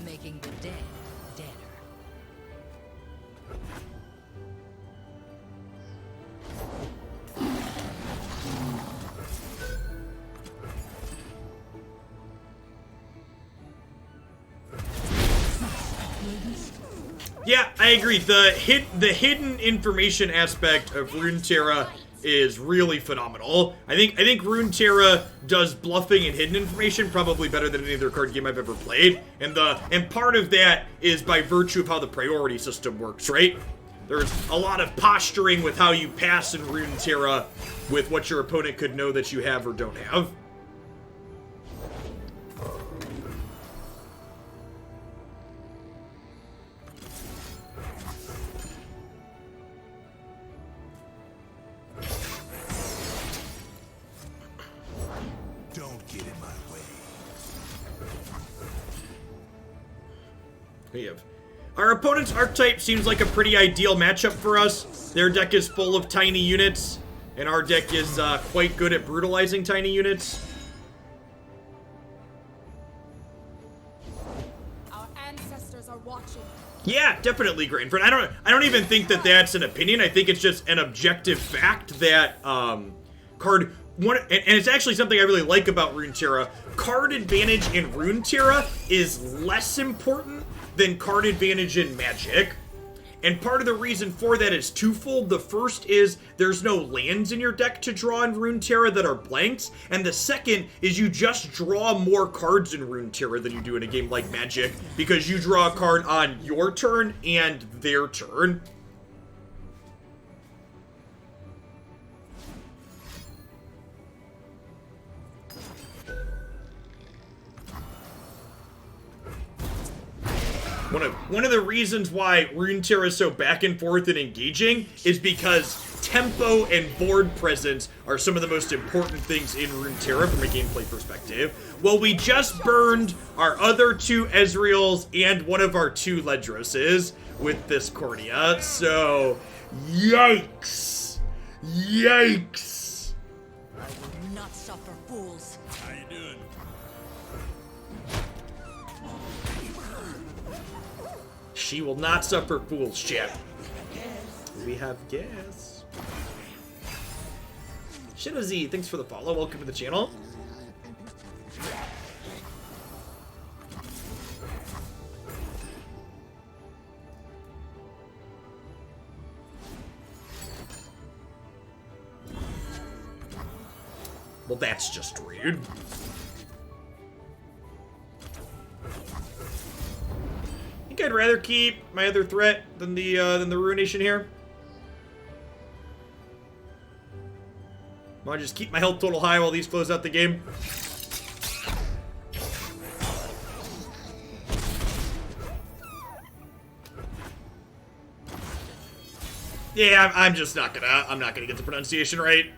Making the dead deader. Yeah, I agree. The hidden information aspect of Runeterra is really phenomenal. I think Runeterra does bluffing and hidden information probably better than any other card game I've ever played. And part of that is by virtue of how the priority system works, right? There's a lot of posturing with how you pass in Runeterra with what your opponent could know that you have or don't have. Don't get in my way. We have our opponent's archetype seems like a pretty ideal matchup for us. Their deck is full of tiny units, and our deck is quite good at brutalizing tiny units. Our ancestors are watching. Yeah, definitely, Grainford. I don't even think that that's an opinion. I think it's just an objective fact that card one, and it's actually something I really like about Runeterra. Card advantage in Runeterra is less important than card advantage in Magic. And part of the reason for that is twofold. The first is there's no lands in your deck to draw in Runeterra that are blanks. And the second is you just draw more cards in Runeterra than you do in a game like Magic, because you draw a card on your turn and their turn. One of the reasons why Runeterra is so back and forth and engaging is because tempo and board presence are some of the most important things in Runeterra from a gameplay perspective. Well, we just burned our other 2 Ezreals and one of our 2 Ledroses with this Corina, so yikes! Yikes! I will not suffer fools. How you doing? She will not suffer fools, chat. We have gas. Shinozi, thanks for the follow. Welcome to the channel. Well, that's just rude. I think I'd rather keep my other threat than the Ruination here. I'll just keep my health total high while these close out the game. Yeah, I'm just not gonna get the pronunciation right.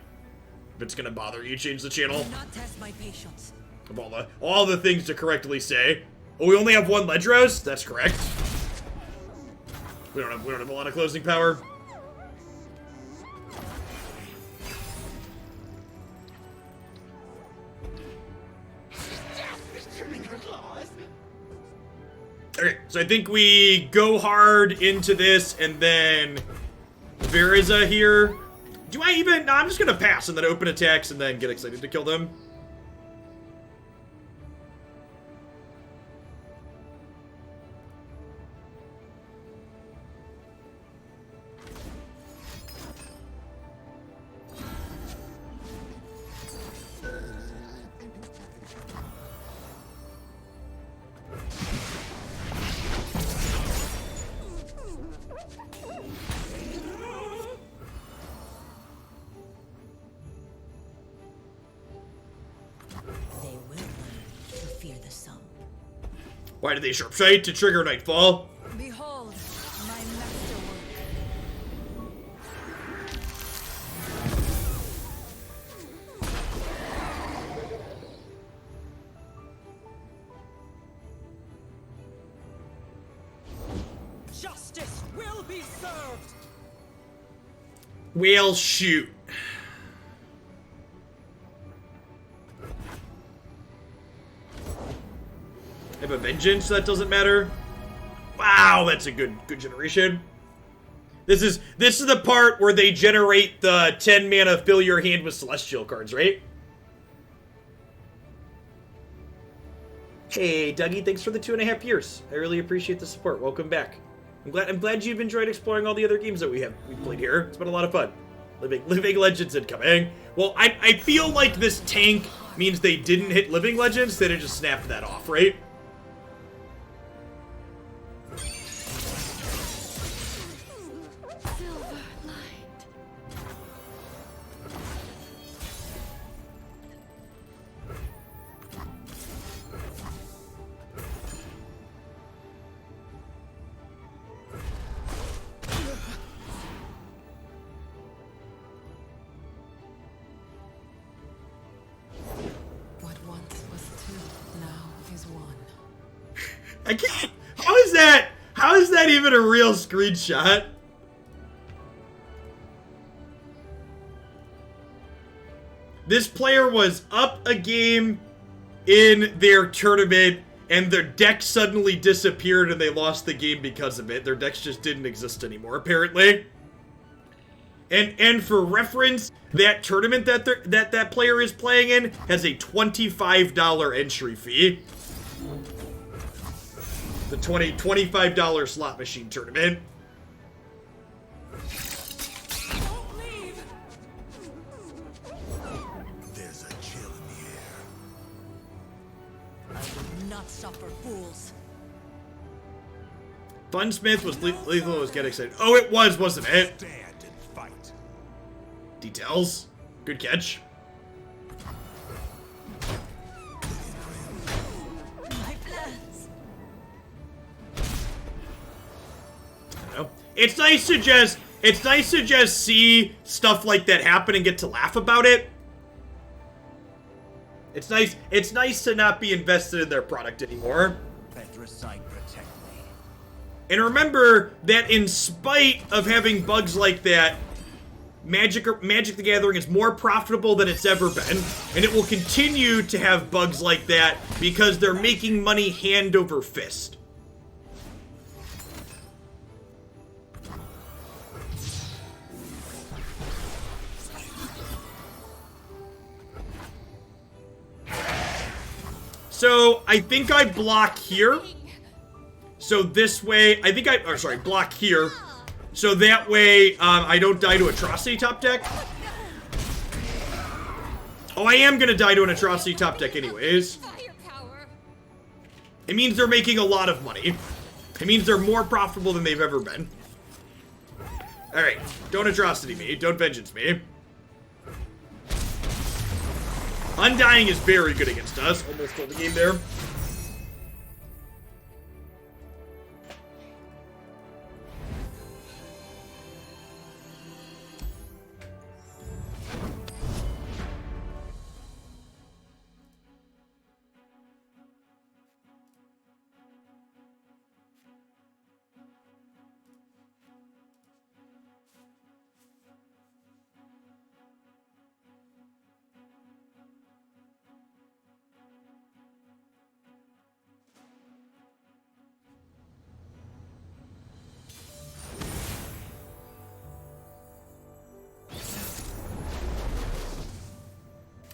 If it's gonna bother you, change the channel. Do not test my patience. Of all the things to correctly say. Oh, we only have 1 Ledros? That's correct. We don't have a lot of closing power. Okay, so I think we go hard into this and then Veriza here. Do I even? No, I'm just gonna pass and then open attacks and then get excited to kill them. They will learn to fear the sun. Why did they sharp sight? To trigger Nightfall. Behold, my masterwork. Justice will be served! Well, shoot. I have a vengeance, so that doesn't matter. Wow, that's a good generation. This is the part where they generate the 10 mana fill your hand with celestial cards, right? Hey, Dougie, thanks for the 2.5 years. I really appreciate the support. Welcome back. I'm glad you've enjoyed exploring all the other games that we played here. It's been a lot of fun. Living Legends incoming. Well, I feel like this tank means they didn't hit Living Legends. They just snapped that off, right? Silver light. What once was two, now is one. I can't. How is that even a real screenshot? This player was up a game in their tournament, and their deck suddenly disappeared, and they lost the game because of it. Their decks just didn't exist anymore, apparently. And for reference, that tournament that player is playing in has a $25 entry fee. The $25 slot machine tournament. Don't leave! There's a chill in the air. I will not suffer fools. Funsmith was lethal. Was getting excited. Oh, it was, wasn't it? Stand and fight. Details. Good catch. My plans. I don't know. It's nice to just see stuff like that happen and get to laugh about it. It's nice to not be invested in their product anymore. Petricite protect me. And remember that in spite of having bugs like that, Magic the Gathering is more profitable than it's ever been, and it will continue to have bugs like that because they're making money hand over fist. So, I think I block here. So this way, block here. So that way, I don't die to Atrocity top deck. Oh, I am gonna die to an Atrocity top deck anyways. Firepower. It means they're making a lot of money. It means they're more profitable than they've ever been. Alright, don't Atrocity me, don't Vengeance me. Undying is very good against us. Almost stole the game there.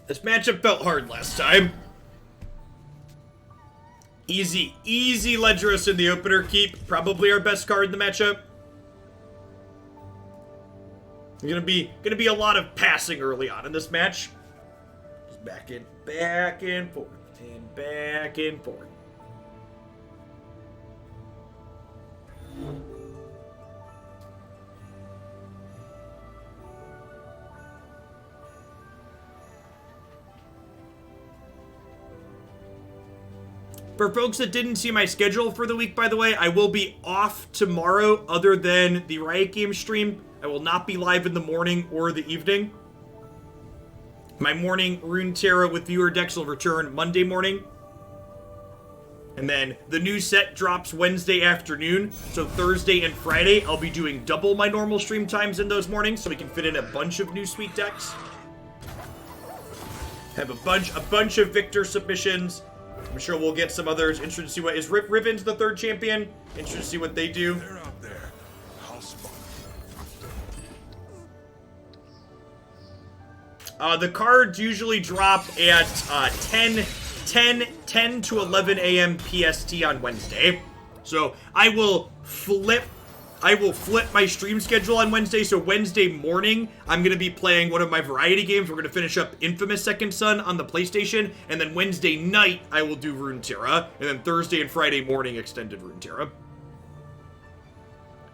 This matchup felt hard last time. Easy Ledgerus in the opener keep. Probably our best card in the matchup. Gonna be a lot of passing early on in this match. Just back and forth, and back and forth. For folks that didn't see my schedule for the week, by the way, I will be off tomorrow other than the Riot Games stream. I will not be live in the morning or the evening. My morning Runeterra with viewer decks will return Monday morning. And then the new set drops Wednesday afternoon. So Thursday and Friday, I'll be doing double my normal stream times in those mornings so we can fit in a bunch of new sweet decks. Have a bunch of Victor submissions. I'm sure we'll get some others. Interested to see what is Riven's the third champion. Interested to see what they do. They're out there. House The cards usually drop at 10 to 11 a.m. PST on Wednesday. So I will flip my stream schedule on Wednesday. So Wednesday morning, I'm going to be playing one of my variety games. We're going to finish up Infamous Second Son on the PlayStation. And then Wednesday night, I will do Runeterra. And then Thursday and Friday morning, extended Runeterra.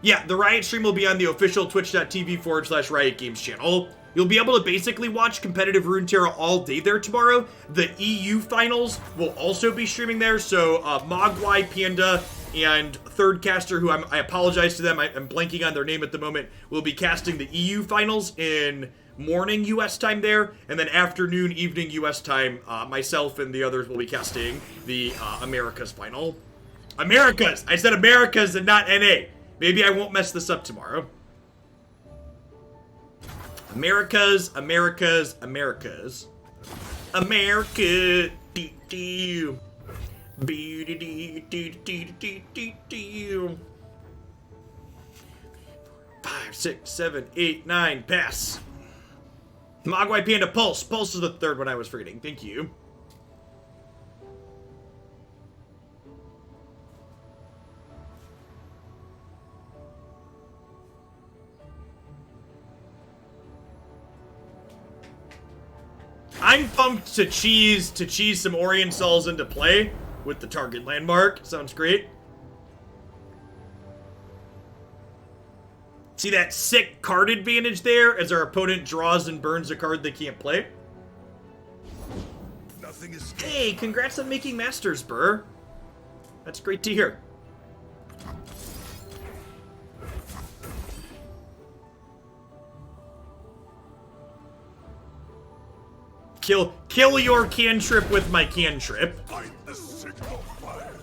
Yeah, the Riot stream will be on the official twitch.tv/Riot Games channel. You'll be able to basically watch competitive Runeterra all day there tomorrow. The EU finals will also be streaming there. So Mogwai, Panda, and Third Caster, who I apologize to them, I'm blanking on their name at the moment, will be casting the EU finals in morning US time there. And then afternoon, evening US time, myself and the others will be casting the Americas final. Americas! I said Americas and not NA. Maybe I won't mess this up tomorrow. Americas. America. 5, 6, 7, 8, 9, pass. Mogwai Panda Pulse. Pulse is the third one I was forgetting. Thank you. I'm pumped to cheese some Orient Cells into play with the target landmark. Sounds great. See that sick card advantage there as our opponent draws and burns a card they can't play? Nothing is. Hey, congrats on making Masters, Burr. That's great to hear. Kill your cantrip with my cantrip. Light the signal fires.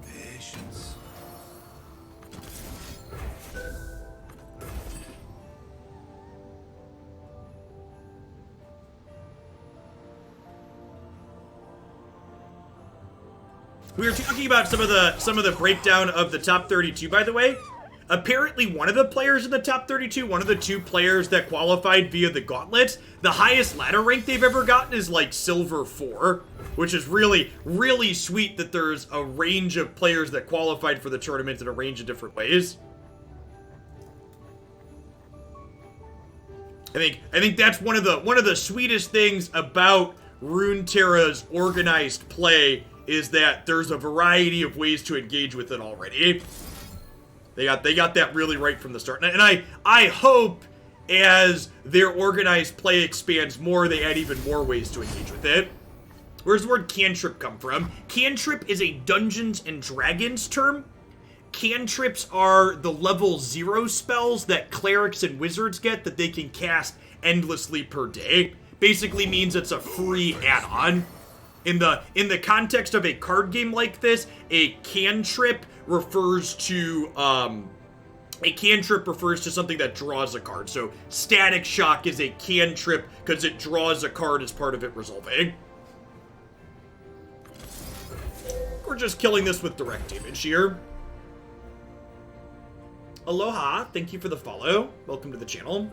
Patience. We were talking about some of the breakdown of the top 32, by the way. Apparently, one of the players in the top 32, one of the two players that qualified via the gauntlets, the highest ladder rank they've ever gotten is like Silver 4, which is really, really sweet that there's a range of players that qualified for the tournament in a range of different ways. I think that's one of the sweetest things about Runeterra's organized play is that there's a variety of ways to engage with it already. They got that really right from the start. And I hope as their organized play expands more, they add even more ways to engage with it. Where's the word cantrip come from? Cantrip is a Dungeons and Dragons term. Cantrips are the level 0 spells that clerics and wizards get that they can cast endlessly per day. Basically means it's a free add-on. In the context of a card game like this, a cantrip refers to something that draws a card. So Static Shock is a cantrip because it draws a card as part of it resolving. We're just killing this with direct damage here. Aloha, thank you for the follow. Welcome to the channel.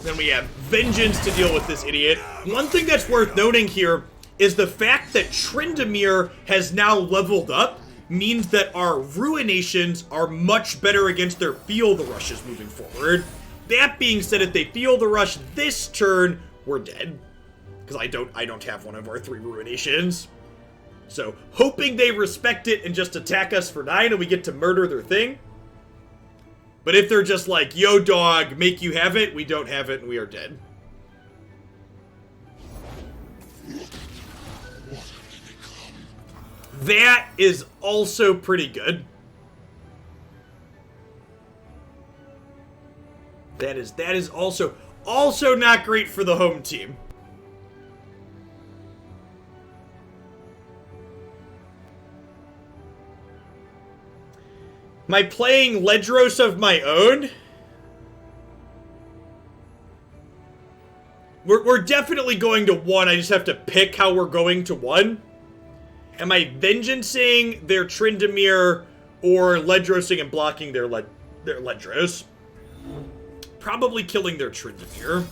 Then we have Vengeance to deal with this idiot. One thing that's worth noting here is the fact that Tryndamere has now leveled up. means that our Ruinations are much better against their Feel the Rushes moving forward. That being said, if they Feel the Rush this turn, we're dead. Because I don't have one of our 3 Ruinations. So, hoping they respect it and just attack us for 9 and we get to murder their thing. But if they're just like, yo dog, make you have it, we don't have it and we are dead. That is also pretty good. That is also not great for the home team. Am I playing Ledros of my own? We're definitely going to 1. I just have to pick how we're going to 1. Am I vengeancing their Tryndamere or Ledrosing and blocking their Ledros? Probably killing their Tryndamere.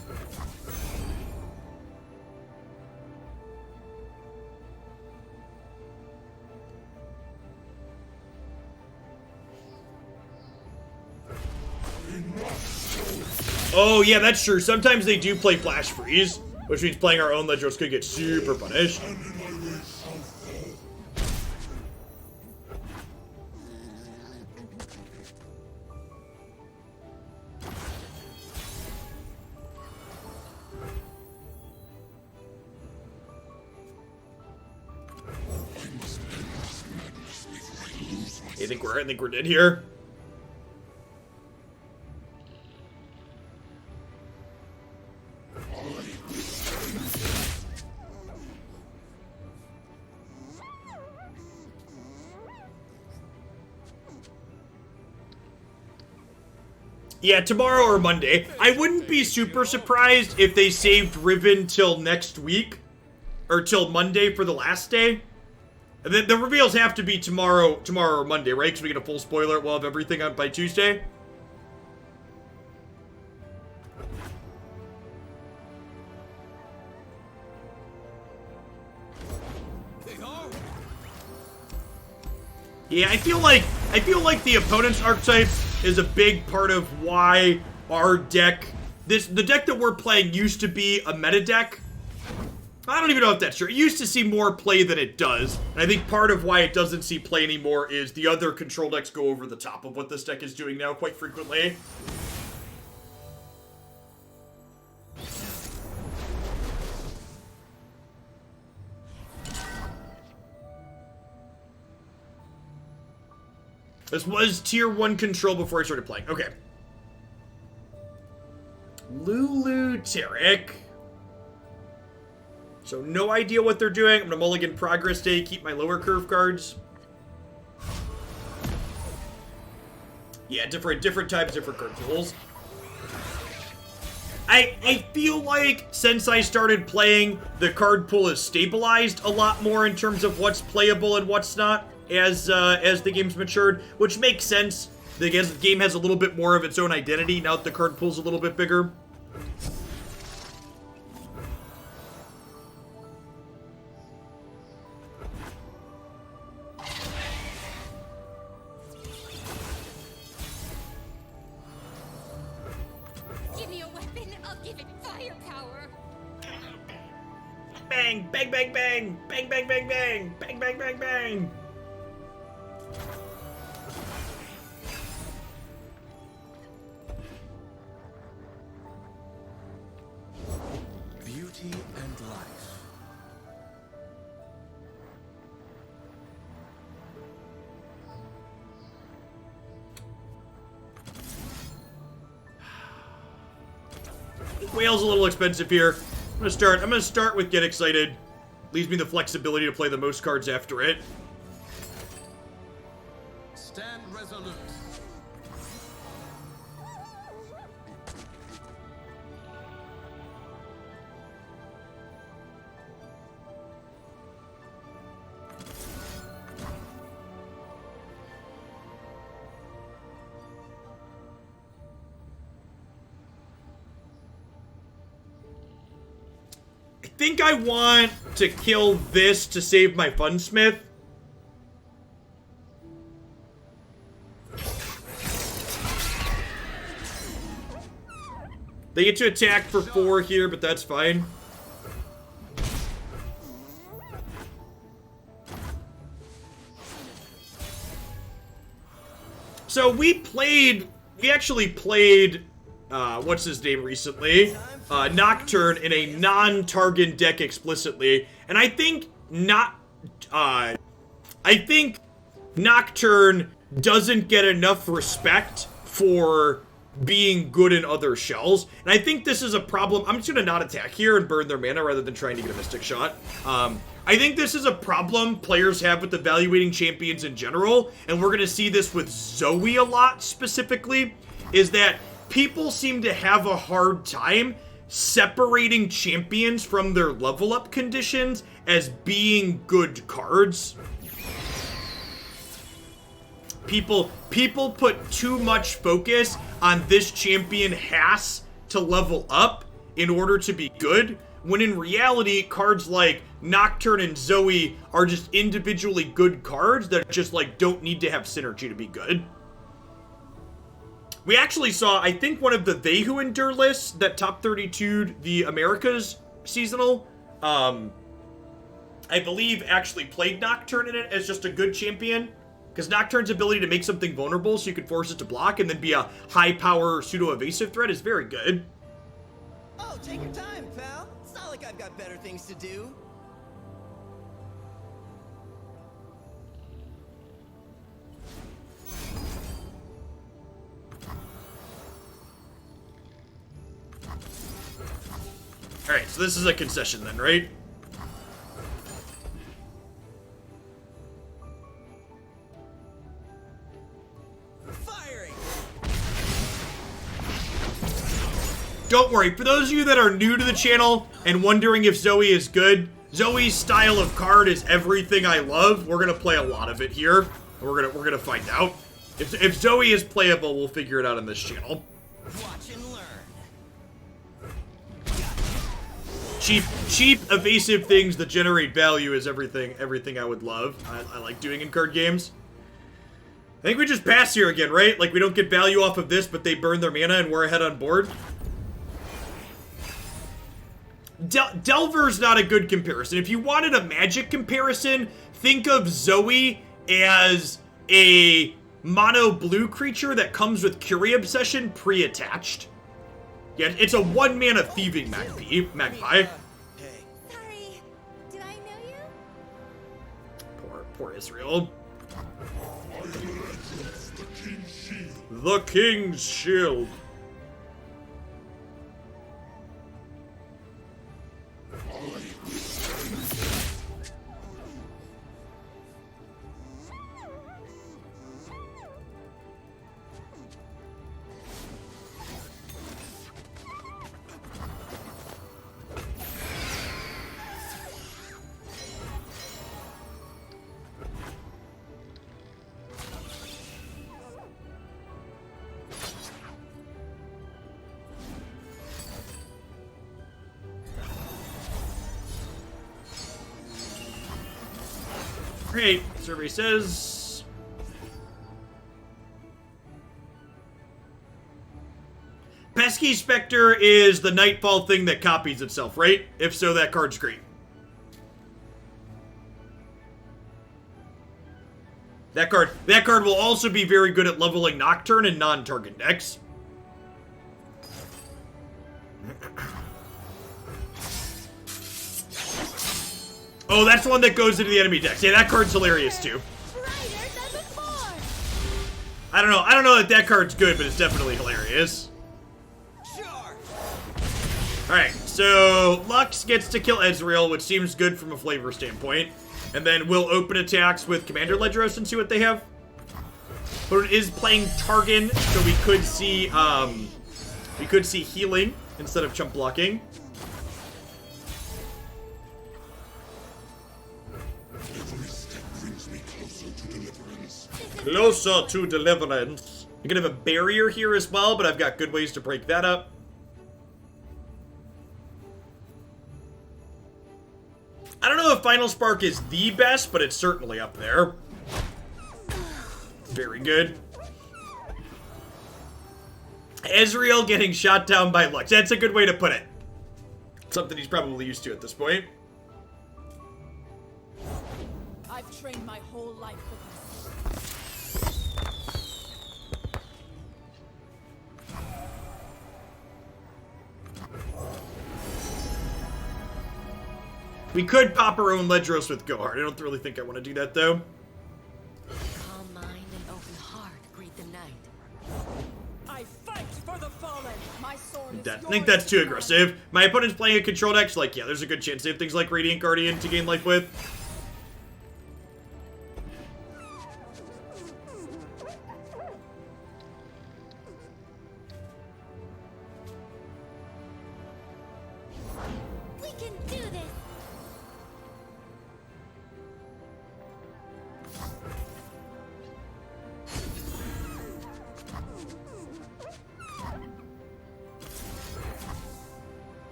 Oh, yeah, that's true. Sometimes they do play Flash Freeze, which means playing our own Ledros could get super punished. I think we're dead here. Yeah, tomorrow or Monday. I wouldn't be super surprised if they saved Riven till next week. Or till Monday for the last day. The reveals have to be tomorrow or Monday, right? Because we get a full spoiler. We'll have everything out by Tuesday. Yeah, I feel like the opponent's archetype is a big part of why our deck, the deck that we're playing used to be a meta deck. I don't even know if that's true. It used to see more play than it does. And I think part of why it doesn't see play anymore is the other control decks go over the top of what this deck is doing now quite frequently. This was tier 1 control before I started playing. Okay. Lulu Tarek. So no idea what they're doing. I'm gonna mulligan Progress Day, keep my lower curve cards. Yeah, different types, different card pools. I feel like since I started playing, the card pool is stabilized a lot more in terms of what's playable and what's not as the game's matured, which makes sense. The game has a little bit more of its own identity now that the card pool's a little bit bigger. Give me a weapon, I'll give it firepower. Bang, bang, bang, bang, bang, bang, bang, bang, bang, bang, bang, bang. Beauty and life. Whale's a little expensive here. I'm gonna start with Get Excited. Leaves me the flexibility to play the most cards after it. Stand resolute. I think I want to kill this to save my Funsmith. They get to attack for 4 here, but that's fine. So we actually played, what's his name recently? Nocturne in a non-Targon deck explicitly, and I think Nocturne doesn't get enough respect for being good in other shells, and I think this is a problem. I'm just gonna not attack here and burn their mana rather than trying to get a Mystic Shot. I think this is a problem players have with evaluating champions in general, and we're gonna see this with Zoe a lot specifically, is that people seem to have a hard time separating champions from their level up conditions as being good cards. People put too much focus on this champion has to level up in order to be good, when in reality, cards like Nocturne and Zoe are just individually good cards that just, like, don't need to have synergy to be good. We actually saw, I think, one of the They Who Endure lists that top 32'd the Americas seasonal, I believe actually played Nocturne in it as just a good champion. Because Nocturne's ability to make something vulnerable so you can force it to block and then be a high-power pseudo-evasive threat is very good. Oh, take your time, pal. It's not like I've got better things to do. Alright, so this is a concession then, right? Don't worry, for those of you that are new to the channel and wondering if Zoe is good, Zoe's style of card is everything I love. We're gonna play a lot of it here. We're gonna find out. If Zoe is playable, we'll figure it out on this channel. Watch and learn. Cheap, evasive things that generate value is everything I would love. I like doing in card games. I think we just pass here again, right? Like, we don't get value off of this, but they burn their mana and we're ahead on board. Delver's not a good comparison. If you wanted a Magic comparison, think of Zoe as a mono blue creature that comes with Curie Obsession pre-attached. Yeah, it's a 1-mana thieving magpie. Hey. Sorry, did I know you? Poor Israel. The King's Shield. The King's Shield. Great. Survey says Pesky Spectre is the Nightfall thing that copies itself, right? If so, that card's great. That card will also be very good at leveling Nocturne and non-target decks. Oh, that's the one that goes into the enemy decks. Yeah, that card's hilarious too. I don't know that that card's good, but it's definitely hilarious. Sure. Alright, so Lux gets to kill Ezreal, which seems good from a flavor standpoint. And then we'll open attacks with Commander Ledros and see what they have. But it is playing Targon, so we could see healing instead of chump blocking. Every step brings me closer to deliverance. Closer to deliverance. I'm gonna have a barrier here as well, but I've got good ways to break that up. I don't know if Final Spark is the best, but it's certainly up there. Very good. Ezreal getting shot down by Lux. That's a good way to put it. Something he's probably used to at this point. I've trained my whole life for this. We could pop our own Ledros with Gohard. I don't really think I want to do that, though. Calm mind and open heart greet the night. I fight for the fallen. My sword is I think that's too aggressive. My opponent's playing a control deck, so like, yeah, there's a good chance they have things like Radiant Guardian to gain life with. We can do this.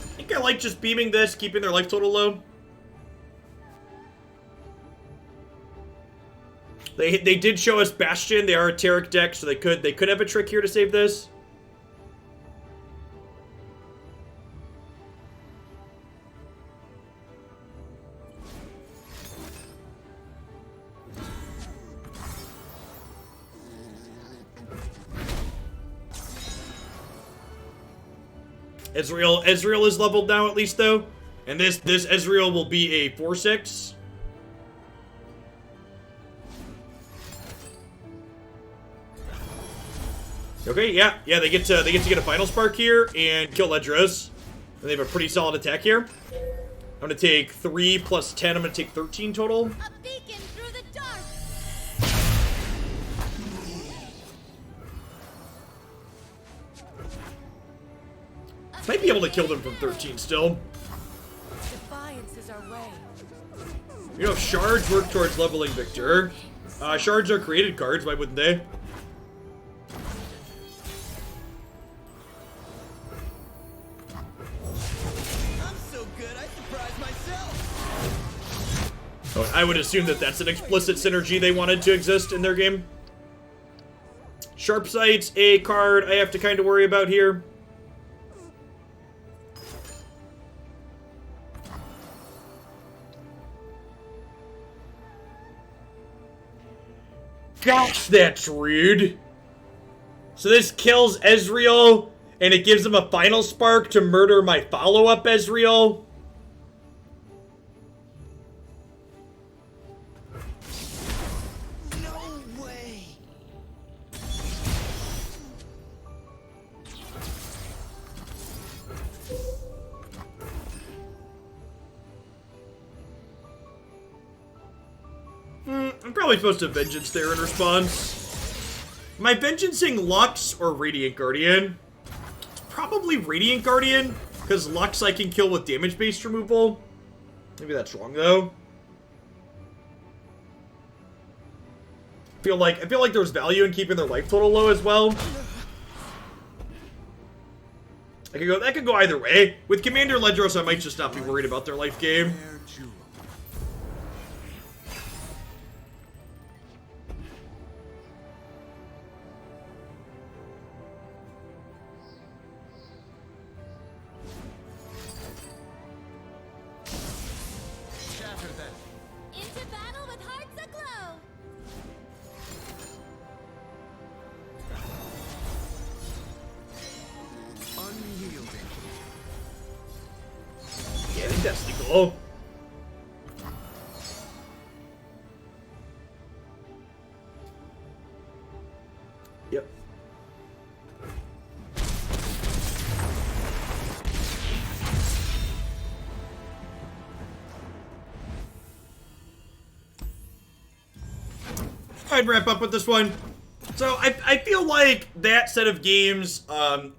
I think I like just beaming this, keeping their life total low. They did show us Bastion. They are a Taric deck, so they could have a trick here to save this. Ezreal is leveled now at least though, and this Ezreal will be a 4/6. Okay, yeah, they get to get a final spark here and kill Ledros, and they have a pretty solid attack here. I'm gonna take 3 plus 10. I'm gonna take 13 total. A beacon through the dark. Might be able to kill them from 13 still. Defiance is our way. You know, if shards work towards leveling Victor. Shards are created cards, why wouldn't they? I'm so good, I surprised myself. Oh, I would assume that that's an explicit synergy they wanted to exist in their game. Sharp Sight's a card I have to kind of worry about here. Gosh, that's rude. So this kills Ezreal, and it gives him a final spark to murder my follow-up Ezreal. No way. I'm probably supposed to Vengeance there in response. Am I Vengeancing Lux or Radiant Guardian? It's probably Radiant Guardian, because Lux I can kill with damage-based removal. Maybe that's wrong, though. I feel like there's value in keeping their life total low as well. That could go either way. With Commander Ledros, I might just not be worried about their life game. Rare jewel. Shatter them. Into battle with hearts aglow. Unyielding. Yeah, I think that's the goal. Yep. I'd wrap up with this one. So I feel like that set of games,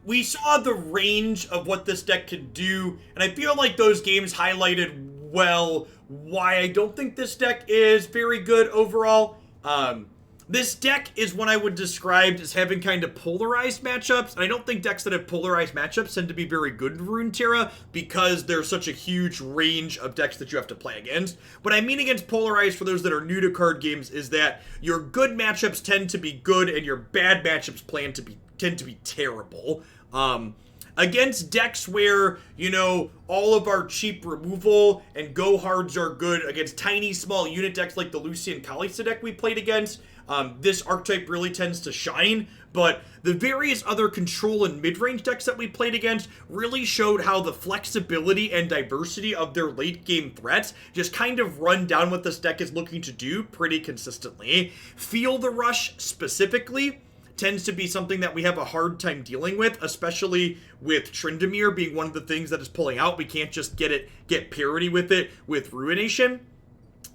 we saw the range of what this deck could do, and I feel like those games highlighted well why I don't think this deck is very good overall. This deck is what I would describe as having kind of polarized matchups, and I don't think decks that have polarized matchups tend to be very good in Runeterra because there's such a huge range of decks that you have to play against. What I mean against polarized, for those that are new to card games, is that your good matchups tend to be good and your bad matchups tend to be terrible. Against decks where, you know, all of our cheap removal and go hards are good, against tiny, small unit decks like the Lucian Kalista deck we played against, this archetype really tends to shine. But the various other control and mid-range decks that we played against really showed how the flexibility and diversity of their late-game threats just kind of run down what this deck is looking to do pretty consistently. Feel the Rush specifically tends to be something that we have a hard time dealing with, especially with Tryndamere being one of the things that is pulling out. We can't just get parity with it with Ruination.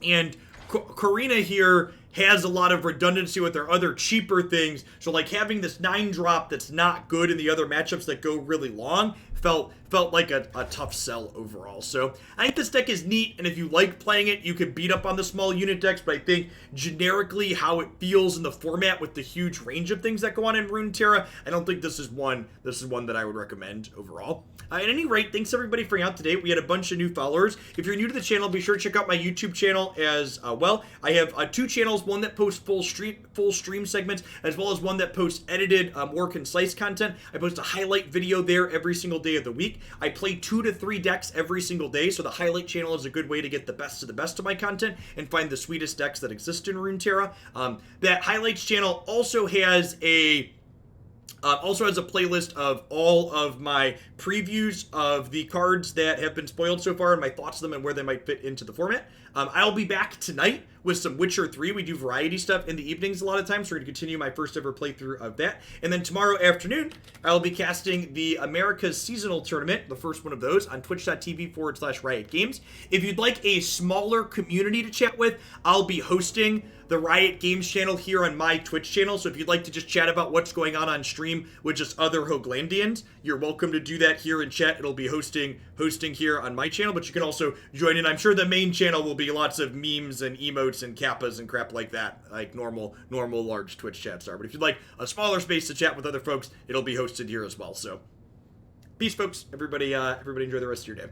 And Corina here has a lot of redundancy with their other cheaper things, so like having this 9-drop that's not good in the other matchups that go really long felt like a tough sell overall. So I think this deck is neat, and if you like playing it, you can beat up on the small unit decks, but I think generically how it feels in the format with the huge range of things that go on in Runeterra, I don't think this is one that I would recommend overall. At any rate, thanks everybody for hanging out today. We had a bunch of new followers. If you're new to the channel, be sure to check out my YouTube channel as well. I have 2 channels, one that posts full stream segments, as well as one that posts edited, more concise content. I post a highlight video there every single day of the week. I play 2 to 3 decks every single day, so the highlight channel is a good way to get the best of my content and find the sweetest decks that exist in Runeterra. That highlights channel also has a playlist of all of my previews of the cards that have been spoiled so far and my thoughts on them and where they might fit into the format. I'll be back tonight with some Witcher 3. We do variety stuff in the evenings a lot of times, so we're going to continue my first ever playthrough of that. And then tomorrow afternoon, I'll be casting the America's Seasonal Tournament, the first one of those, on twitch.tv/Riot Games. If you'd like a smaller community to chat with, I'll be hosting the Riot Games channel here on my Twitch channel, so if you'd like to just chat about what's going on stream with just other Hoglandians, you're welcome to do that here in chat. It'll be hosting here on my channel, but you can also join in. I'm sure the main channel will be lots of memes and emotes and kappas and crap like that, like normal large Twitch chats are. But if you'd like a smaller space to chat with other folks, it'll be hosted here as well. So peace, folks. Everybody enjoy the rest of your day.